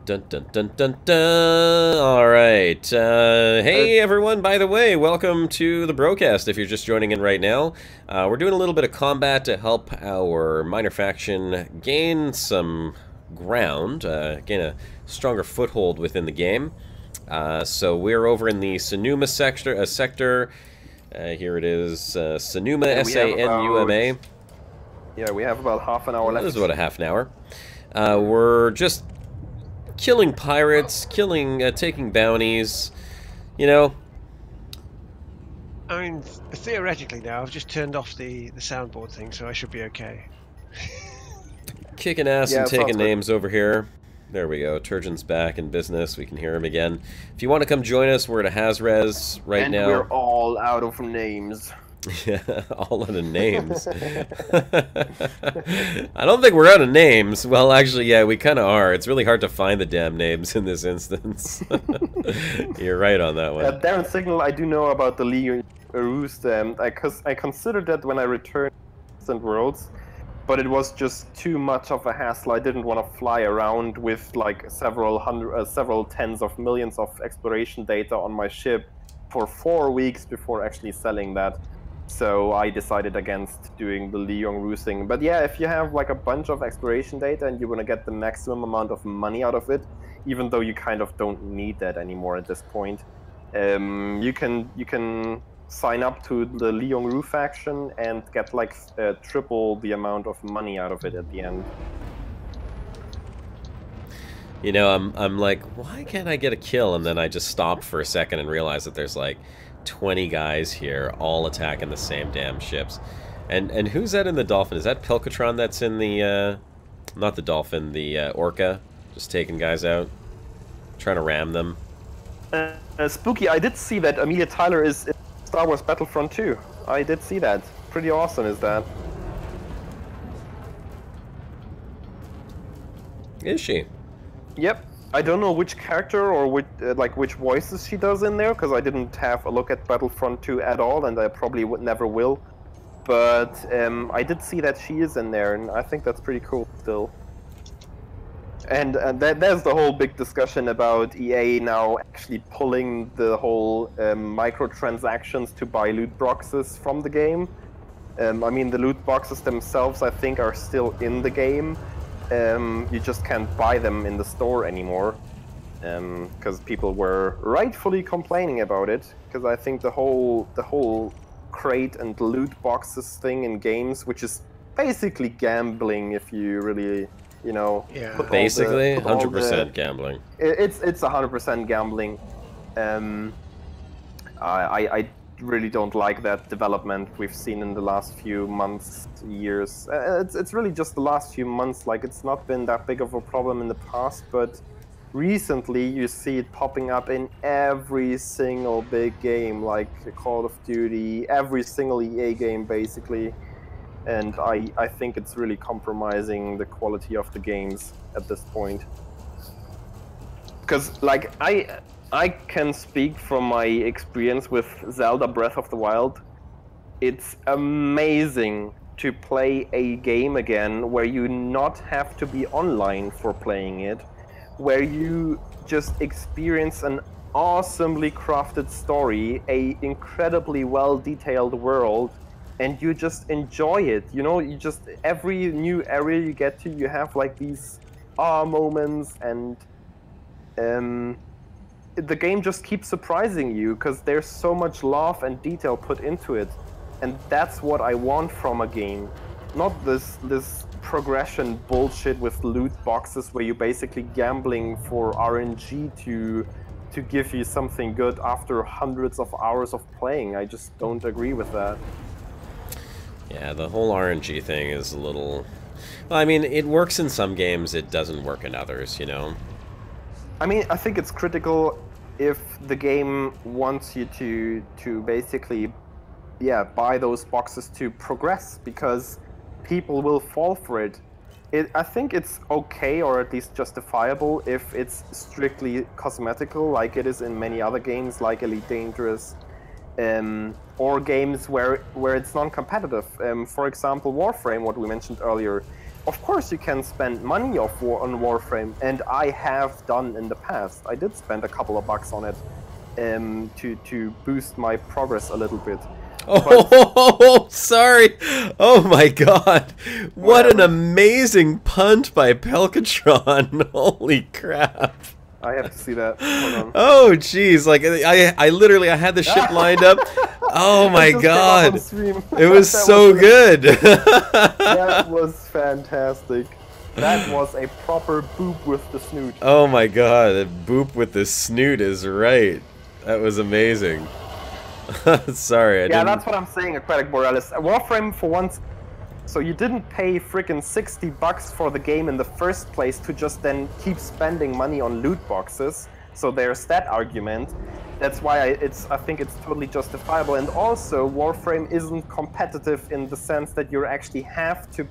S1: Dun dun dun dun dun. All right. Hey everyone, by the way, welcome to the Brocast if you're just joining in right now. We're doing a little bit of combat to help our minor faction gain some ground, gain a stronger foothold within the game. So we're over in the Sonoma sector. Here it is, Sonoma, S-A-N-U-M-A.
S5: Yeah, we have about half an hour left.
S1: This is about a half an hour. We're just killing pirates, taking bounties, you know.
S3: I mean, theoretically now, I've just turned off the soundboard thing, so I should be okay.
S1: Kicking ass and taking names over here. There we go. Turgeon's back in business. We can hear him again. If you want to come join us, we're at a Hazres right now.
S5: And we're all out of names.
S1: Yeah, all out of names. I don't think we're out of names. Well, actually, yeah, we kind of are. It's really hard to find the damn names in this instance. You're right on that one.
S5: Darren Signal, I do know about the League Roost. I considered that when I returned to Distant Worlds, but it was just too much of a hassle. I didn't want to fly around with like several tens of millions of exploration data on my ship for 4 weeks before actually selling that. So I decided against doing the Leon roosting. But yeah, if you have like a bunch of exploration data and you want to get the maximum amount of money out of it, even though you kind of don't need that anymore at this point, you can sign up to the Leon Roo faction and get like triple the amount of money out of it at the end.
S1: You know, I'm like, why can't I get a kill? And then I just stopped for a second and realized that there's like 20 guys here all attacking the same damn ships. And who's that in the Dolphin? Is that Pilkatron that's in the not the Dolphin, the Orca, just taking guys out, trying to ram them?
S5: Spooky, I did see that Amelia Tyler is in Star Wars Battlefront 2. I did see that. Pretty awesome is that.
S1: Is she?
S5: Yep. I don't know which character or which voices she does in there, because I didn't have a look at Battlefront 2 at all, and I probably never will. But I did see that she is in there, and I think that's pretty cool still. And there's the whole big discussion about EA now actually pulling the whole microtransactions to buy loot boxes from the game. I mean, the loot boxes themselves, I think, are still in the game. You just can't buy them in the store anymore, because people were rightfully complaining about it. Because I think the whole crate and loot boxes thing in games, which is basically gambling, if you really, you know,
S3: yeah,
S1: basically 100% gambling.
S5: It's 100% gambling. I really don't like that development we've seen in the last few months, years. It's really just the last few months. Like, it's not been that big of a problem in the past, but recently you see it popping up in every single big game, like Call of Duty, every single EA game basically. And I think it's really compromising the quality of the games at this point. because like I can speak from my experience with Zelda Breath of the Wild. It's amazing to play a game again where you not have to be online for playing it, where you just experience an awesomely crafted story, a incredibly well detailed world, and you just enjoy it. You know, you just every new area you get to, you have like these moments, and the game just keeps surprising you because there's so much love and detail put into it, and that's what I want from a game. Not this progression bullshit with loot boxes where you're basically gambling for RNG to give you something good after hundreds of hours of playing. I just don't agree with that.
S1: Yeah, the whole RNG thing is a little... Well, I mean, it works in some games, it doesn't work in others, you know?
S5: I mean, I think it's critical if the game wants you to basically, yeah, buy those boxes to progress, because people will fall for it. I think it's okay, or at least justifiable, if it's strictly cosmetical, like it is in many other games, like Elite Dangerous, or games where it's non-competitive. For example, Warframe, what we mentioned earlier. Of course you can spend money on Warframe, and I have done in the past. I did spend a couple of bucks on it to boost my progress a little bit.
S1: Oh, sorry. Oh my god. What an amazing punt by Pelkatron. Holy crap.
S5: I have to see that. Hold on.
S1: Oh, jeez. Like, I literally, I had the ship lined up. Oh my god. It was so good.
S5: That was fantastic. That was a proper boop with the snoot.
S1: Oh my god. A boop with the snoot is right. That was amazing. Sorry, I didn't...
S5: that's what I'm saying, Aquatic Borealis. Warframe, for once, so you didn't pay freaking $60 for the game in the first place to just then keep spending money on loot boxes. So there's that argument. That's why I think it's totally justifiable. And also, Warframe isn't competitive in the sense that you actually have to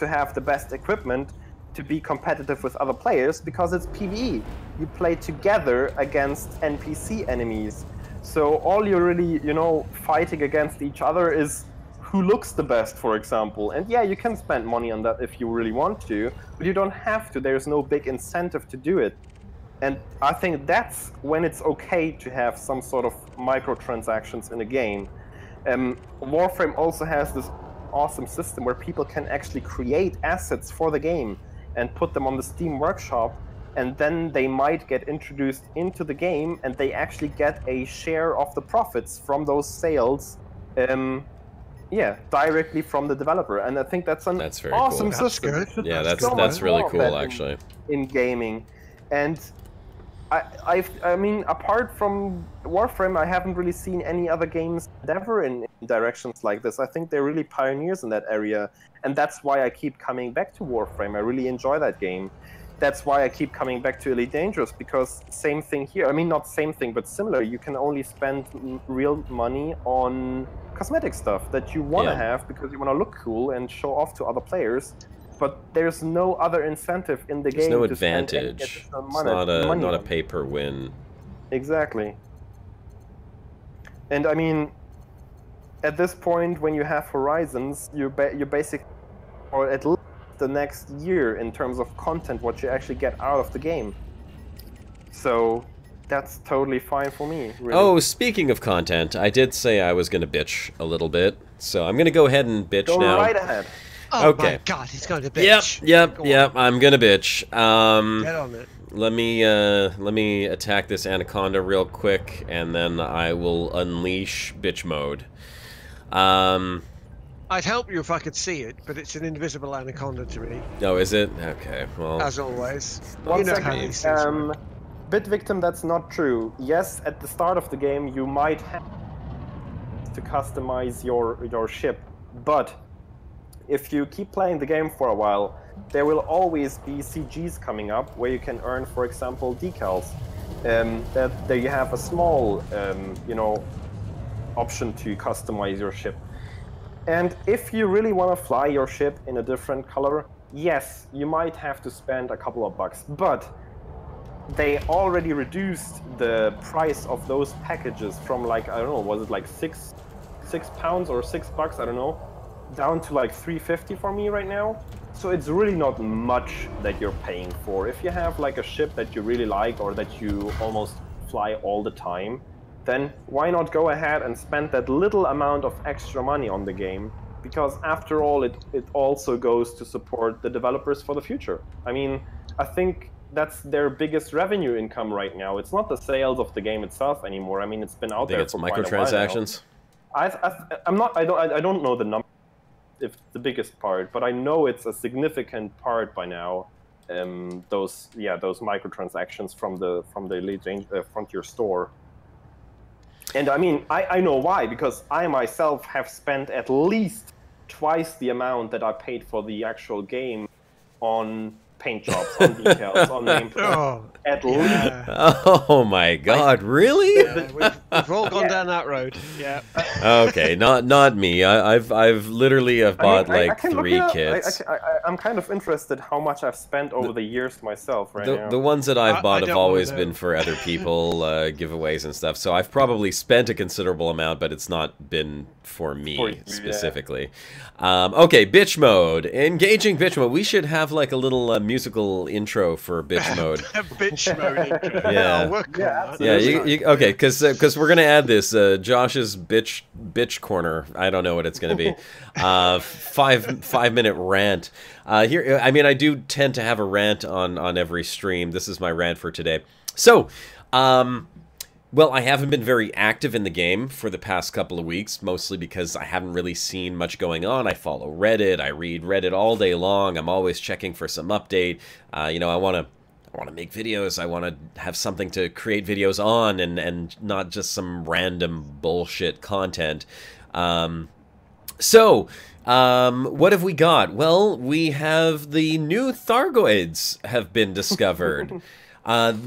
S5: have the best equipment to be competitive with other players, because it's PvE. You play together against NPC enemies. So all you're really, you know, fighting against each other is who looks the best, for example. And yeah, you can spend money on that if you really want to, but you don't have to. There's no big incentive to do it. And I think that's when it's okay to have some sort of microtransactions in a game. Warframe also has this awesome system where people can actually create assets for the game and put them on the Steam Workshop, and then they might get introduced into the game, and they actually get a share of the profits from those sales, directly from the developer. And I think that's an awesome system.
S3: That's good.
S1: Yeah, that's really cool, actually.
S5: In gaming. And I mean, apart from Warframe, I haven't really seen any other games ever in directions like this. I think they're really pioneers in that area, and that's why I keep coming back to Warframe. I really enjoy that game. That's why I keep coming back to Elite Dangerous, because same thing here. I mean, not same thing, but similar. You can only spend real money on cosmetic stuff that you want to have because you want to look cool and show off to other players. But there's no other incentive in the game.
S1: There's no
S5: to spend
S1: advantage. It's
S5: money
S1: not a pay-per-win.
S5: Exactly. And I mean, at this point, when you have Horizons, you're basically, or at least the next year in terms of content, what you actually get out of the game. So that's totally fine for me, really.
S1: Oh, speaking of content, I did say I was going to bitch a little bit, so I'm going to go ahead and bitch now.
S5: Go right ahead.
S3: Oh
S1: okay.
S3: My God, he's going to bitch.
S1: Yep. I'm going to bitch.
S3: Get on it.
S1: Let me attack this anaconda real quick, and then I will unleash bitch mode.
S3: I'd help you if I could see it, but it's an invisible anaconda to me.
S1: Oh, is it? Okay, well...
S3: As always.
S5: One second. Bit Victim, that's not true. Yes, at the start of the game, you might have to customize your ship, but if you keep playing the game for a while, there will always be CGs coming up where you can earn, for example, decals. There you have a small, option to customize your ship. And if you really want to fly your ship in a different color, yes, you might have to spend a couple of bucks. But they already reduced the price of those packages from like, I don't know, was it like £6 or $6, I don't know, down to like $3.50 for me right now. So it's really not much that you're paying for. If you have like a ship that you really like or that you almost fly all the time, then why not go ahead and spend that little amount of extra money on the game? Because after all, it also goes to support the developers for the future. I mean, I think that's their biggest revenue income right now. It's not the sales of the game itself anymore. I mean, it's been out there for quite a while now.
S1: Microtransactions.
S5: I don't know the number, if it's the biggest part, but I know it's a significant part by now. Those microtransactions from the Elite Frontier store. And I mean, I know why, because I myself have spent at least twice the amount that I paid for the actual game on paint jobs, on decals, on nameplate. At least.
S1: Oh my God! Really?
S3: Yeah, we've all gone down that road. Yeah.
S1: Okay, not me. I've literally bought like 3 kits.
S5: I'm kind of interested how much I've spent over the years myself right now.
S1: The ones that I've bought have always been for other people, giveaways and stuff. So I've probably spent a considerable amount, but it's not been for me specifically. Yeah. Okay, bitch mode. Engaging bitch mode. We should have like a little musical intro for bitch mode.
S3: Bitch mode intro.
S1: Yeah.
S3: I'll work on that.
S1: Yeah. Okay, because we're gonna add this Josh's bitch corner. I don't know what it's gonna be. 5-minute rant. Here, I mean, I do tend to have a rant on every stream. This is my rant for today. So, well, I haven't been very active in the game for the past couple of weeks, mostly because I haven't really seen much going on. I follow Reddit. I read Reddit all day long. I'm always checking for some update. You know, I want to make videos. I want to have something to create videos on and not just some random bullshit content. So, what have we got? Well, we have the new Thargoids have been discovered.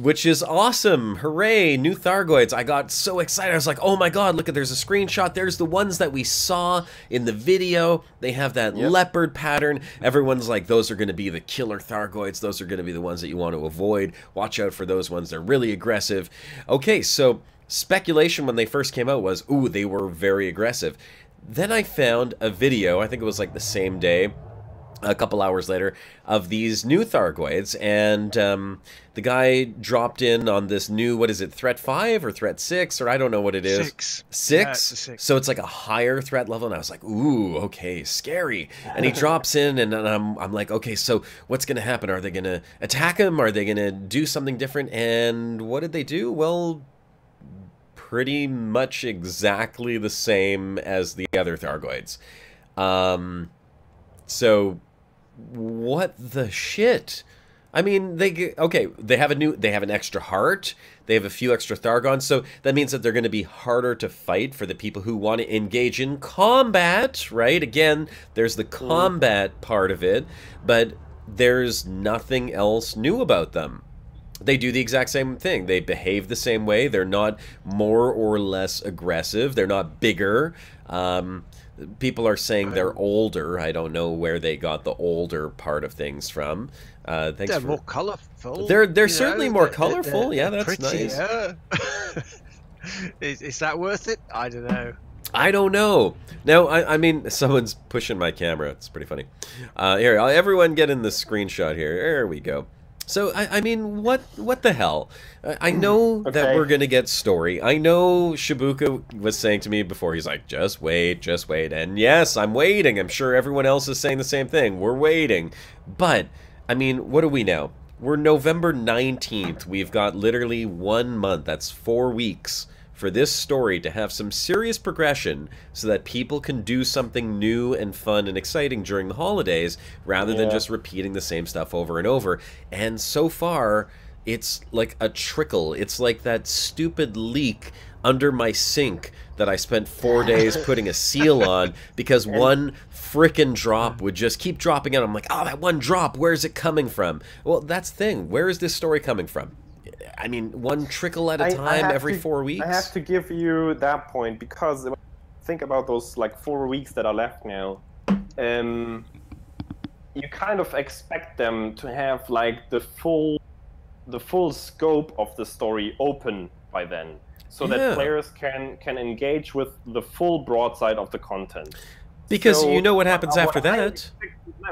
S1: Which is awesome. Hooray, new Thargoids. I got so excited. I was like, oh my God, look, there's a screenshot. There's the ones that we saw in the video. They have that leopard pattern. Everyone's like, those are going to be the killer Thargoids. Those are going to be the ones that you want to avoid. Watch out for those ones. They're really aggressive. Okay, so speculation when they first came out was, ooh, they were very aggressive. Then I found a video, I think it was like the same day, a couple hours later, of these new Thargoids, and the guy dropped in on this new, what is it, Threat 5 or Threat 6, or I don't know what it is.
S3: 6.
S1: 6?
S3: Yeah, it's a 6.
S1: So it's like a higher threat level, and I was like, ooh, okay, scary. And he drops in, and I'm like, okay, so what's going to happen? Are they going to attack him? Are they going to do something different? And what did they do? Well, pretty much exactly the same as the other Thargoids. So what the shit? I mean, they have an extra heart. They have a few extra Thargons, so that means that they're going to be harder to fight for the people who want to engage in combat, right? Again, there's the combat part of it, but there's nothing else new about them. They do the exact same thing. They behave the same way. They're not more or less aggressive. They're not bigger. People are saying they're older. I don't know where they got the older part of things from.
S3: They're more colourful.
S1: They're certainly more colourful. Yeah, that's nice.
S3: Is that worth it? I don't know.
S1: I don't know. Now, I mean, someone's pushing my camera. It's pretty funny. Here, everyone get in the screenshot here. There we go. So, I mean, what the hell? I know that we're going to get story. I know Shibuka was saying to me before, he's like, just wait. And yes, I'm waiting. I'm sure everyone else is saying the same thing. We're waiting. But, I mean, what are we now? We're November 19th. We've got literally 1 month. That's 4 weeks for this story to have some serious progression so that people can do something new and fun and exciting during the holidays rather than just repeating the same stuff over and over. And so far, it's like a trickle. It's like that stupid leak under my sink that I spent 4 days putting a seal on because one frickin' drop would just keep dropping out. I'm like, oh, that one drop, where's it coming from? Well, that's the thing. Where is this story coming from? I mean, one trickle at a time every 4 weeks?
S5: I have to give you that point because think about those like 4 weeks that are left now. You kind of expect them to have like the full the full scope of the story open by then, so that players can engage with the full broadside of the content.
S1: Because so, you know what happens after that.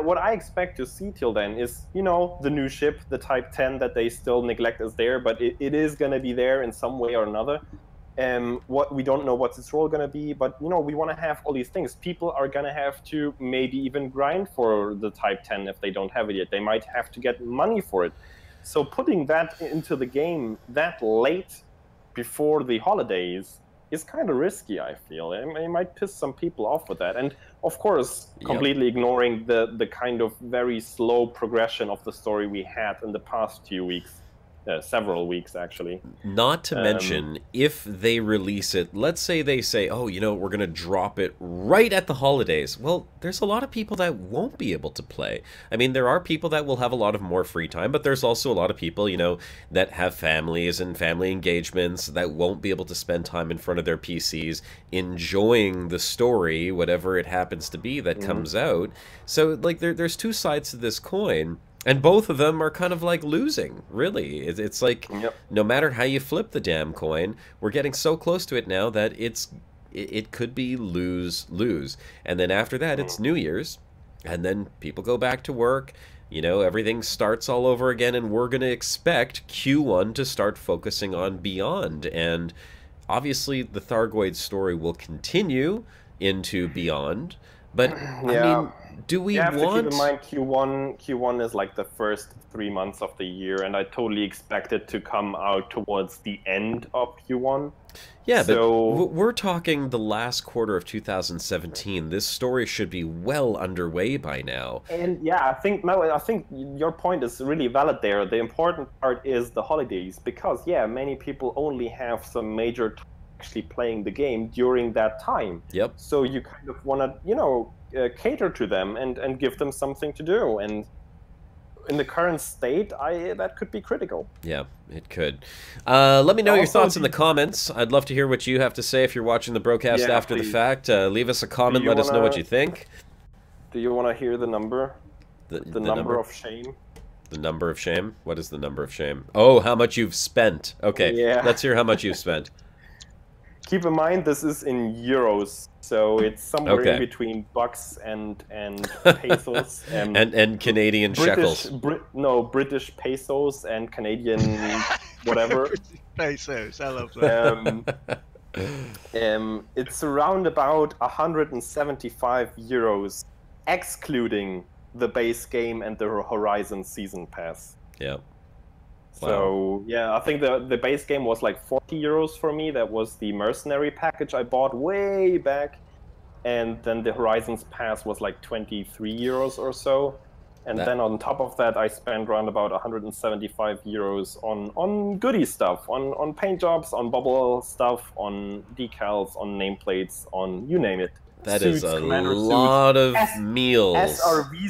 S5: What I expect to see till then is, you know, the new ship, the Type 10 that they still neglect is there, but it is going to be there in some way or another. What we don't know what's its role going to be, but you know, we want to have all these things. People are going to have to maybe even grind for the Type 10 if they don't have it yet. They might have to get money for it. So putting that into the game that late before the holidays is kind of risky, I feel. It might piss some people off with that. And of course, completely ignoring the kind of very slow progression of the story we had in the past few weeks. Several weeks, actually.
S1: Not to mention, if they release it, let's say they say, oh, you know, we're going to drop it right at the holidays. Well, there's a lot of people that won't be able to play. I mean, there are people that will have a lot of more free time, but there's also a lot of people, you know, that have families and family engagements that won't be able to spend time in front of their PCs enjoying the story, whatever it happens to be that comes out. So, like, there's two sides to this coin. And both of them are kind of like losing, really. It's like, no matter how you flip the damn coin, we're getting so close to it now that it could be lose-lose. And then after that, it's New Year's, and then people go back to work. You know, everything starts all over again, and we're going to expect Q1 to start focusing on Beyond. And obviously, the Thargoid story will continue into Beyond, but, I mean... Do we want...
S5: You have to keep in mind Q1 is like the first 3 months of the year, and I totally expect it to come out towards the end of Q1.
S1: Yeah, so... but we're talking the last quarter of 2017. This story should be well underway by now.
S5: And yeah, I think your point is really valid there. The important part is the holidays, because yeah, many people only have some major actually playing the game during that time.
S1: Yep.
S5: So you kind of want to, you know, cater to them and give them something to do. And in the current state, that could be critical.
S1: Yeah, it could. Let me know your thoughts in the comments. I'd love to hear what you have to say if you're watching the broadcast after the fact. Leave us a comment. Let us know what you think.
S5: Do you want to hear the number? The number of shame?
S1: The number of shame? What is the number of shame? Oh, how much you've spent. Okay, let's hear how much you've spent.
S5: Keep in mind, this is in euros, so it's somewhere in between bucks and pesos.
S1: And Canadian shekels.
S5: British pesos and Canadian whatever.
S3: Pesos, I love that.
S5: It's around about 175 euros, excluding the base game and the Horizon Season Pass.
S1: Yeah.
S5: So, yeah, I think the base game was like 40 euros for me. That was the Mercenary package I bought way back. And then the Horizons Pass was like 23 euros or so. And then on top of that, I spent around about 175 euros on goodie stuff, on paint jobs, on bubble stuff, on decals, on nameplates, on you name it.
S1: That is a lot of meals.
S5: SRV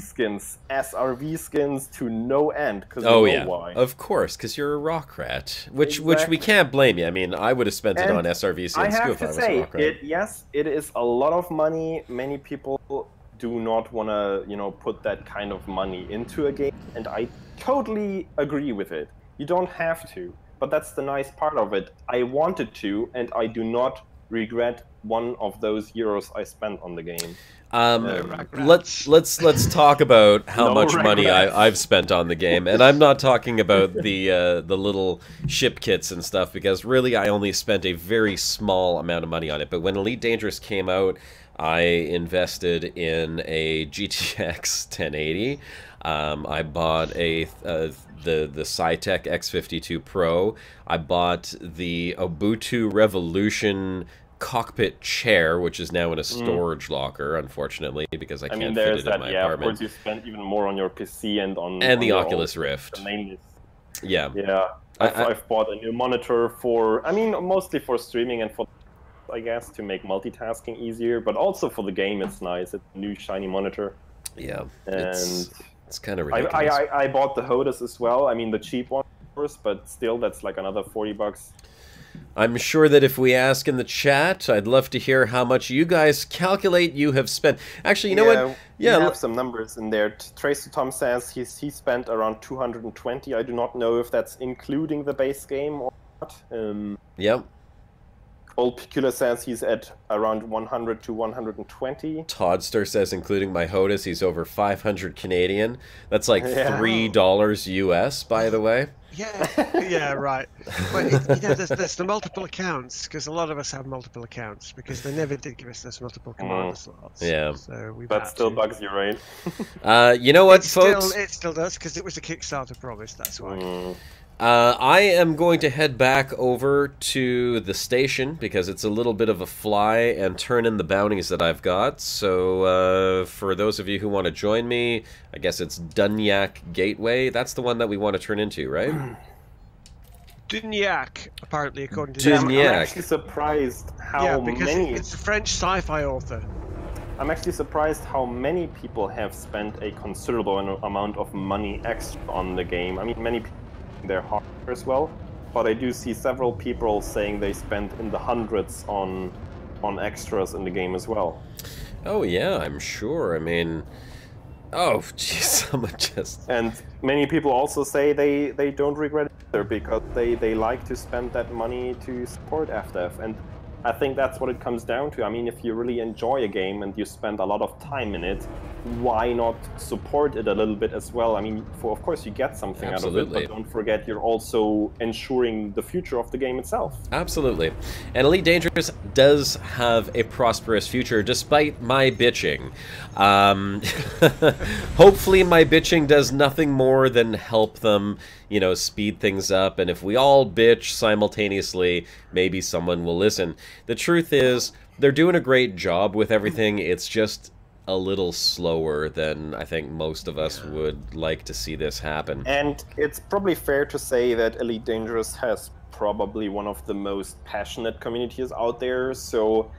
S5: skins to no end.
S1: Why. Of course, because you're a rock rat, which we can't blame you. I mean, I would have spent it on SRV skins too if I was a rock rat.
S5: Yes, it is a lot of money. Many people do not want to, you know, put that kind of money into a game, and I totally agree with it. You don't have to, but that's the nice part of it. I wanted to, and I do not regret one of those euros I spent on the game.
S1: Let's talk about how much money I've spent on the game, and I'm not talking about the little ship kits and stuff, because really I only spent a very small amount of money on it. But when Elite Dangerous came out, I invested in a GTX 1080. I bought the Cytec X52 Pro. I bought the Ubuntu Revolution cockpit chair, which is now in a storage locker, unfortunately, because I can't fit it in my apartment.
S5: Of course, you spent even more on your PC and on
S1: the Oculus Rift.
S5: Yeah. I've bought a new monitor for, mostly for streaming and for, I guess, to make multitasking easier, but also for the game. It's nice. It's a new shiny monitor.
S1: Yeah,
S5: and
S1: it's kind of ridiculous.
S5: I bought the HOTAS as well. I mean, the cheap one, of course, but still, that's like another $40.
S1: I'm sure that if we ask in the chat, I'd love to hear how much you guys calculate you have spent. Actually, you know what?
S5: Yeah, we have some numbers in there. Tracy Tom says he spent around 220. I do not know if that's including the base game or not.
S1: Yep.
S5: Old Picula says he's at around 100 to 120.
S1: Toddster says, including my HOTUS, he's over 500 Canadian. That's like $3 US, by the way.
S3: Yeah, right. But you know, there's the multiple accounts, because a lot of us have multiple accounts, because they never did give us those multiple commander slots.
S1: Yeah.
S3: So
S5: that still bugs you, right?
S1: You know what, folks?
S3: It still does, because it was a Kickstarter promise, that's why.
S1: I am going to head back over to the station because it's a little bit of a fly and turn in the bounties that I've got. So for those of you who want to join me, I guess it's Dunyak Gateway. That's the one that we want to turn into, right?
S3: Dunyak, apparently, according to
S1: Dunyak.
S5: I'm actually surprised how many...
S3: It's a French sci-fi author.
S5: I'm actually surprised how many people have spent a considerable amount of money extra on the game. I mean, many people their hardware as well, but I do see several people saying they spent in the hundreds on extras in the game as well.
S1: Oh yeah, I'm sure. I mean, oh jeez, someone just...
S5: And many people also say they don't regret it either, because they like to spend that money to support FDev, and I think that's what it comes down to. I mean, if you really enjoy a game and you spend a lot of time in it, why not support it a little bit as well? I mean, of course you get something out of it, but don't forget you're also ensuring the future of the game itself.
S1: Absolutely. And Elite Dangerous does have a prosperous future, despite my bitching. Hopefully my bitching does nothing more than help them, you know, speed things up, and if we all bitch simultaneously, maybe someone will listen. The truth is, they're doing a great job with everything. It's just a little slower than I think most of us would like to see this happen.
S5: And it's probably fair to say that Elite Dangerous has probably one of the most passionate communities out there, so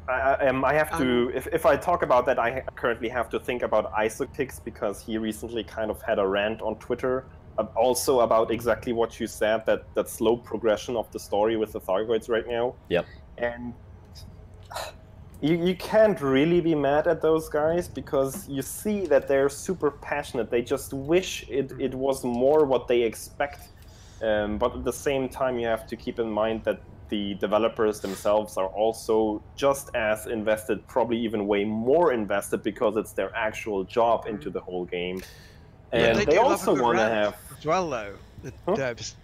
S5: I have to, if I talk about that, I currently have to think about Isotix, because he recently kind of had a rant on Twitter also about exactly what you said, that slow progression of the story with the Thargoids right now.
S1: Yep.
S5: And you can't really be mad at those guys, because you see that they're super passionate. They just wish it was more what they expect. But at the same time, you have to keep in mind that the developers themselves are also just as invested, probably even way more invested, because it's their actual job into the whole game. And they also want to have
S3: as well, though. The devs.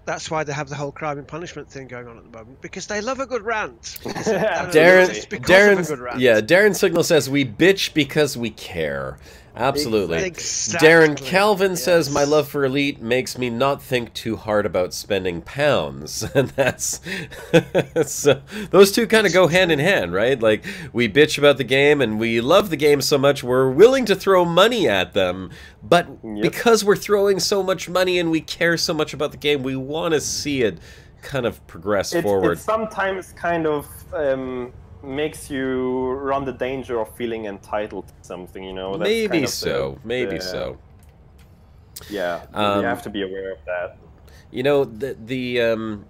S3: That's why they have the whole crime and punishment thing going on at the moment, because they love a good rant.
S1: Darren Signal says we bitch because we care. Absolutely.
S3: Exactly.
S1: Darren Calvin says my love for Elite makes me not think too hard about spending pounds, and that's so those two kind of go hand in hand, right? Like, we bitch about the game and we love the game so much we're willing to throw money at them, but because we're throwing so much money and we care so much about the game, we want to see it kind of progress forward.
S5: It sometimes kind of makes you run the danger of feeling entitled to something, you know. That's
S1: maybe
S5: kind of
S1: so. Maybe so.
S5: Yeah, you have to be aware of that.
S1: You know, the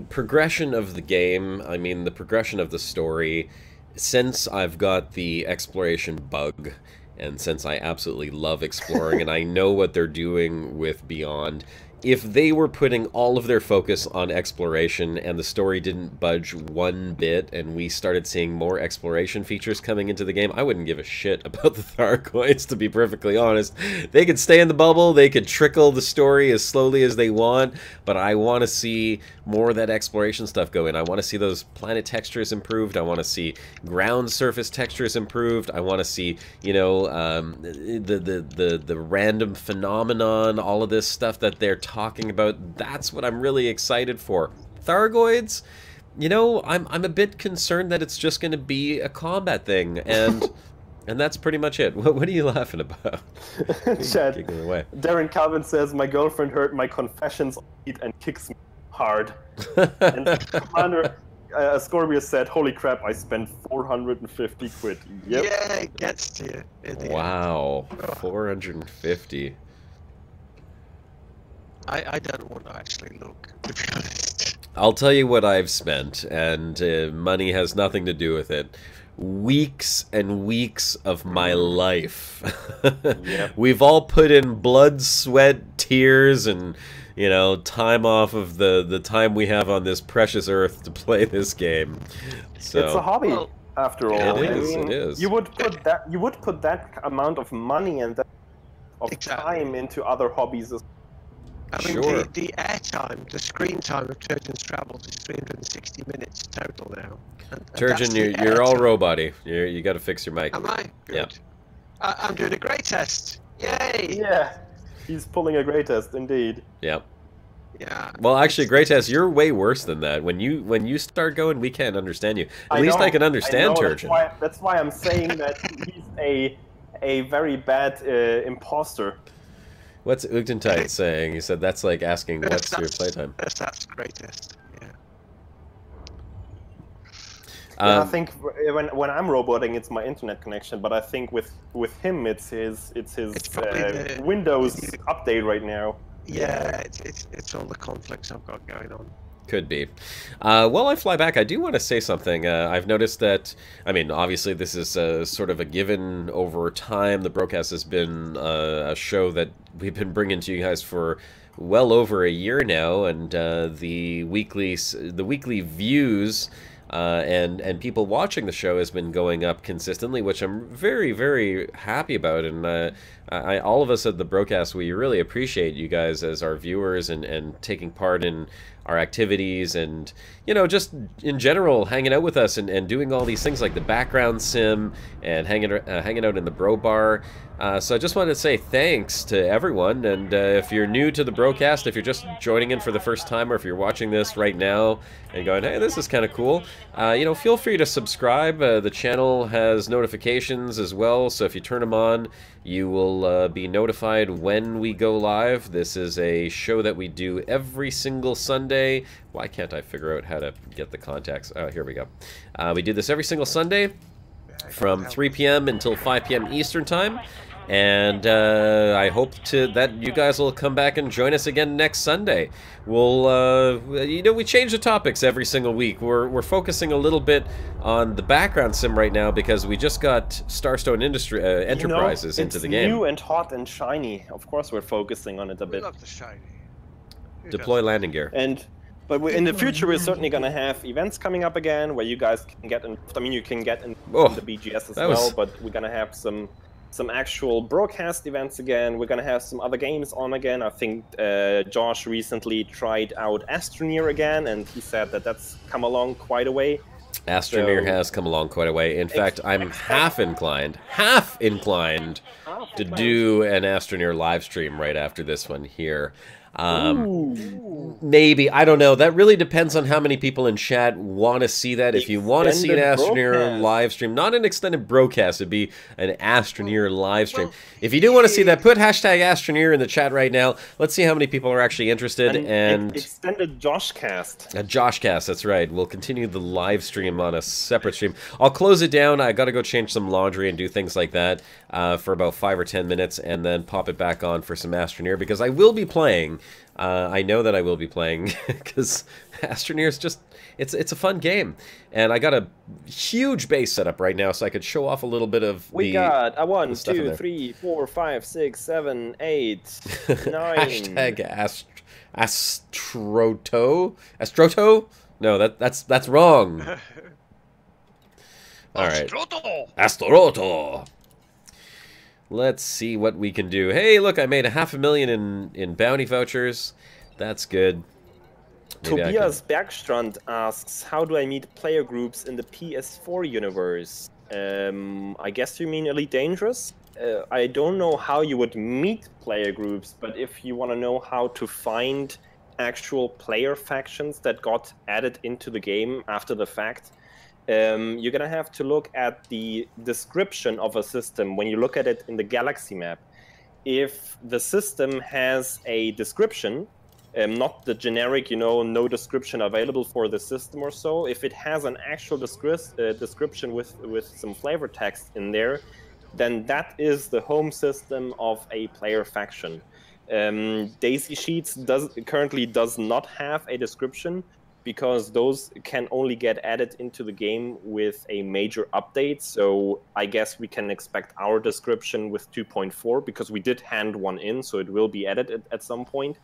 S1: progression of the game, I mean, the progression of the story, since I've got the exploration bug, and since I absolutely love exploring, and I know what they're doing with Beyond, if they were putting all of their focus on exploration and the story didn't budge one bit and we started seeing more exploration features coming into the game, I wouldn't give a shit about the Thargoids, to be perfectly honest. They could stay in the bubble, they could trickle the story as slowly as they want, but I want to see more of that exploration stuff go in. I want to see those planet textures improved. I want to see ground surface textures improved. I want to see, you know, the random phenomenon, all of this stuff that they're talking about. That's what I'm really excited for. Thargoids, you know, I'm a bit concerned that it's just going to be a combat thing, and and that's pretty much it. What are you laughing about?
S5: Chad, away. Darren Calvin says, my girlfriend heard my confessions and kicks me hard. And Commander Scorpius said, holy crap, I spent 450 quid. Yep.
S3: Yeah, it gets to you.
S1: Wow, 450.
S3: I don't want to actually look, to be honest.
S1: I'll tell you what I've spent, and money has nothing to do with it. Weeks and weeks of my life.
S5: Yep.
S1: We've all put in blood, sweat, tears, and time off of the time we have on this precious earth to play this game. So
S5: it's a hobby, after all.
S1: It is. It is.
S5: You would put that amount of money and that of time into other hobbies.
S3: I mean,
S1: Sure.
S3: the airtime, the screen time of Turgeon's Travels is 360 minutes total now. And
S1: Turgeon, you're all robot-y. You got to fix your mic.
S3: Am I? Good.
S1: Yeah.
S3: I'm doing a great test. Yay!
S5: Yeah, he's pulling a great test indeed.
S1: Yeah.
S3: Yeah.
S1: Well, actually, great test. You're way worse than that. When you start going, we can't understand you. At least I can understand Turgeon.
S5: That's why I'm saying that he's a very bad imposter.
S1: What's Ugtentite saying? He said that's like asking what's your playtime.
S3: That's greatest. Yeah.
S5: I think when I'm roboting, it's my internet connection. But I think with him, it's his Windows update right now.
S3: Yeah, it's all the conflicts I've got going on.
S1: Could be. While I fly back, I do want to say something. I've noticed that, I mean, obviously this is sort of a given over time. The Brocast has been a show that we've been bringing to you guys for well over a year now, and the weekly views and people watching the show has been going up consistently, which I'm very, very happy about. And all of us at the Brocast, we really appreciate you guys as our viewers and taking part in our activities and, just in general hanging out with us and doing all these things like the background sim and hanging out in the Bro Bar. So I just wanted to say thanks to everyone, and if you're new to the Brocast, if you're just joining in for the first time, or if you're watching this right now and going, hey, this is kind of cool, feel free to subscribe. The channel has notifications as well, so if you turn them on, you will be notified when we go live. This is a show that we do every single Sunday. Why can't I figure out how to get the contacts? Oh, here we go. We do this every single Sunday from 3 p.m. until 5 p.m. Eastern Time. And I hope that you guys will come back and join us again next Sunday. We'll, we change the topics every single week. We're focusing a little bit on the background sim right now because we just got Starstone Enterprises into the game.
S5: It's new and hot and shiny. Of course, we're focusing on it a bit.
S3: We love the shiny.
S1: Deploy landing gear.
S5: But in the future, we're certainly going to have events coming up again where you guys can get in. I mean, you can get in the BGS as well, but we're going to have some actual broadcast events again. We're going to have some other games on again. I think Josh recently tried out Astroneer again, and he said that that's come along quite a way.
S1: Astroneer has come along quite a way. In fact, I'm half inclined to do an Astroneer live stream right after this one here. Maybe, I don't know. That really depends on how many people in chat want to see that. If you want to see an Astroneer live stream, not an extended broadcast, it'd be an Astroneer live stream. If you do want to see that, put hashtag Astroneer in the chat right now. Let's see how many people are actually interested. And
S5: extended Joshcast.
S1: A Joshcast, that's right. We'll continue the live stream on a separate stream. I'll close it down. I got to go change some laundry and do things like that for about 5 or 10 minutes, and then pop it back on for some Astroneer because I will be playing. I know that I will be playing because Astroneer is just, it's a fun game. And I got a huge base set up right now so I could show off a little bit of
S5: We got a 1, 2, 3, 4, 5, 6, 7, 8, 9.
S1: Hashtag Astroto? Astroto? No, that's wrong. All right. Astroto. Let's see what we can do. Hey, look, I made $500,000 in bounty vouchers. That's good. Maybe
S5: Tobias Bergstrand asks, how do I meet player groups in the PS4 universe? I guess you mean Elite Dangerous? I don't know how you would meet player groups, but if you want to know how to find actual player factions that got added into the game after the fact, you're going to have to look at the description of a system when you look at it in the galaxy map. If the system has a description, not the generic, no description available for the system or so, if it has an actual description with some flavor text in there, then that is the home system of a player faction. Daesitiates currently does not have a description, because those can only get added into the game with a major update. So I guess we can expect our description with 2.4, because we did hand one in, so it will be added at some point.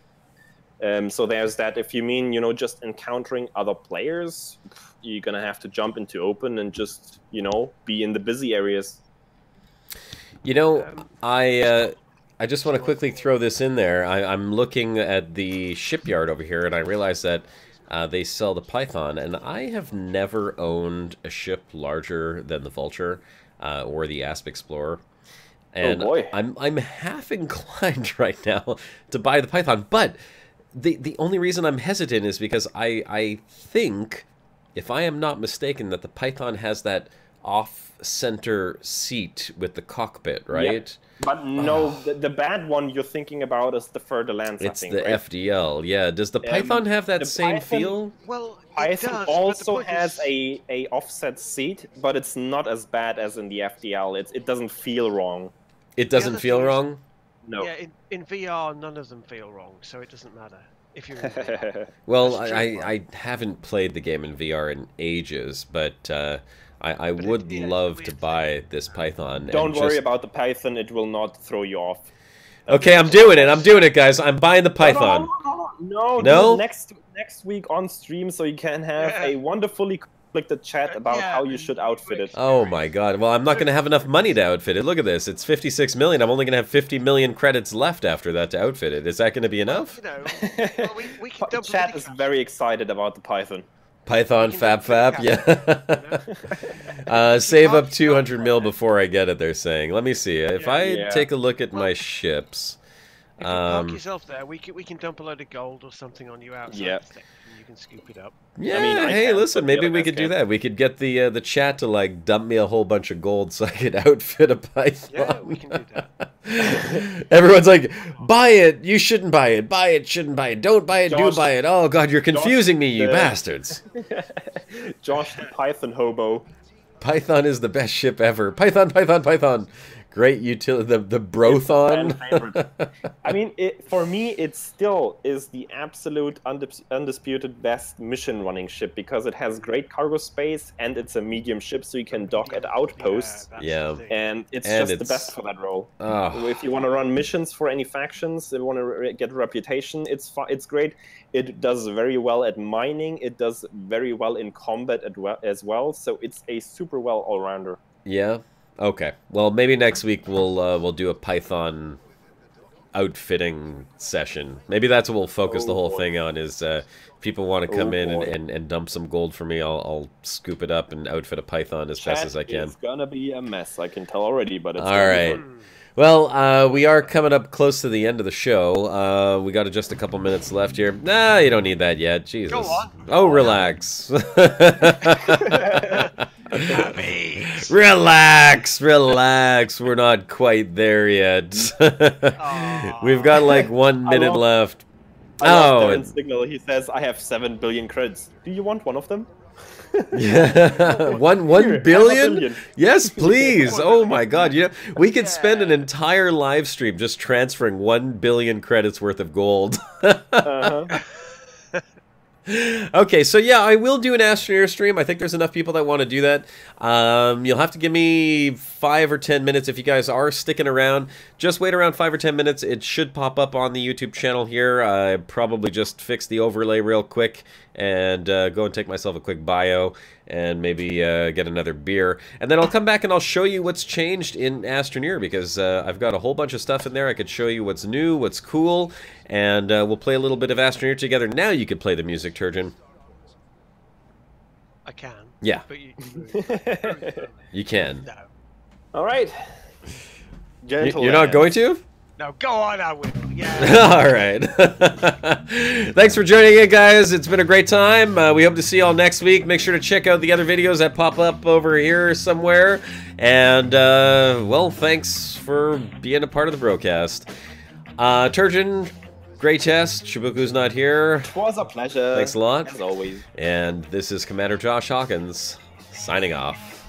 S5: So there's that. If you mean, you know, just encountering other players, you're gonna have to jump into open and just, you know, be in the busy areas.
S1: You know, I just want to quickly throw this in there. I'm looking at the shipyard over here, and I realize that they sell the Python, and I have never owned a ship larger than the Vulture or the Asp Explorer. And
S5: oh boy.
S1: I'm half inclined right now to buy the Python, but the only reason I'm hesitant is because I think, if I am not mistaken, that the Python has that off-center seat with the cockpit, right?
S5: Yep. But no, the bad one you're thinking about is the Further Lands,
S1: it's
S5: I think,
S1: the
S5: right?
S1: FDL, yeah. Does the Python have that same feel?
S3: Well,
S5: Python also has a offset seat, but it's not as bad as in the FDL. It doesn't feel wrong.
S1: It doesn't feel wrong?
S5: No.
S3: Yeah, in VR, none of them feel wrong, so it doesn't matter if you're in VR.
S1: Well, I haven't played the game in VR in ages, but I would love to buy this Python.
S5: Don't worry about the Python, it will not throw you off.
S1: Okay, I'm doing it, guys. I'm buying the Python.
S5: No? Next week on stream, so you can have a wonderfully conflicted chat about how you should outfit it.
S1: Oh my god. Well, I'm not going to have enough money to outfit it. Look at this. It's 56 million. I'm only going to have 50 million credits left after that to outfit it. Is that going to be enough?
S3: You know, well, we can double
S5: chat is very excited about the Python.
S1: Python fab, yeah. Save up 200 mil before I get it, they're saying. Let me see. If I take a look at my ships...
S3: If you park yourself there, we can dump a load of gold or something on you outside.
S5: Yeah.
S3: And you can scoop it up.
S1: Yeah, I mean, hey, listen, maybe we could do that. We could get the chat to, like, dump me a whole bunch of gold so I could outfit a Python.
S3: Yeah, we can do that.
S1: Everyone's like, buy it, you shouldn't buy it, buy it, shouldn't buy it, don't buy it, do buy it. Oh, God, you're confusing me, you bastards.
S5: Josh the Python hobo.
S1: Python is the best ship ever. Python, Python, Python. Great utility, the Brothon.
S5: I mean, for me, it still is the absolute undisputed best mission running ship, because it has great cargo space and it's a medium ship, so you can dock at outposts.
S1: Yeah.
S5: And it's just the best for that role.
S1: Oh.
S5: If you want to run missions for any factions, if you want to get reputation, it's great. It does very well at mining. It does very well in combat as well. So it's a super well all-rounder.
S1: Yeah. Okay. Well, maybe next week we'll do a Python outfitting session. Maybe that's what we'll focus the whole thing on. Is people want to come in and dump some gold for me? I'll scoop it up and outfit a Python as best as I can.
S5: It's gonna be a mess. I can tell already. But it's
S1: all right. Well, we are coming up close to the end of the show. We got just a couple minutes left here. Nah, you don't need that yet. Jesus.
S3: Go on.
S1: Oh, relax. Relax, relax. We're not quite there yet. We've got like 1 minute left.
S5: Oh, Signal. He says, "I have 7 billion credits. Do you want one of them?"
S1: Yeah, one billion? Yes, please. Oh my God! You know, we could spend an entire live stream just transferring 1 billion credits worth of gold. Okay, so yeah, I will do an Astroneer stream. I think there's enough people that want to do that. You'll have to give me 5 or 10 minutes if you guys are sticking around. Just wait around 5 or 10 minutes. It should pop up on the YouTube channel here. I probably just fix the overlay real quick and go and take myself a quick bio and maybe get another beer. And then I'll come back and I'll show you what's changed in Astroneer, because I've got a whole bunch of stuff in there. I could show you what's new, what's cool, and we'll play a little bit of Astroneer together. Now you can play the music, Turgeon.
S3: I can.
S1: Yeah.
S3: But
S1: you can.
S3: No.
S5: All right.
S1: You're not going to?
S3: No, go on, I will. Yeah.
S1: All right. Thanks for joining in, guys. It's been a great time. We hope to see you all next week. Make sure to check out the other videos that pop up over here somewhere. And, well, thanks for being a part of the broadcast. Turgeon, great test. Shibuku's not here.
S5: It was a pleasure.
S1: Thanks a lot.
S5: As always.
S1: And this is Commander Josh Hawkins, signing off.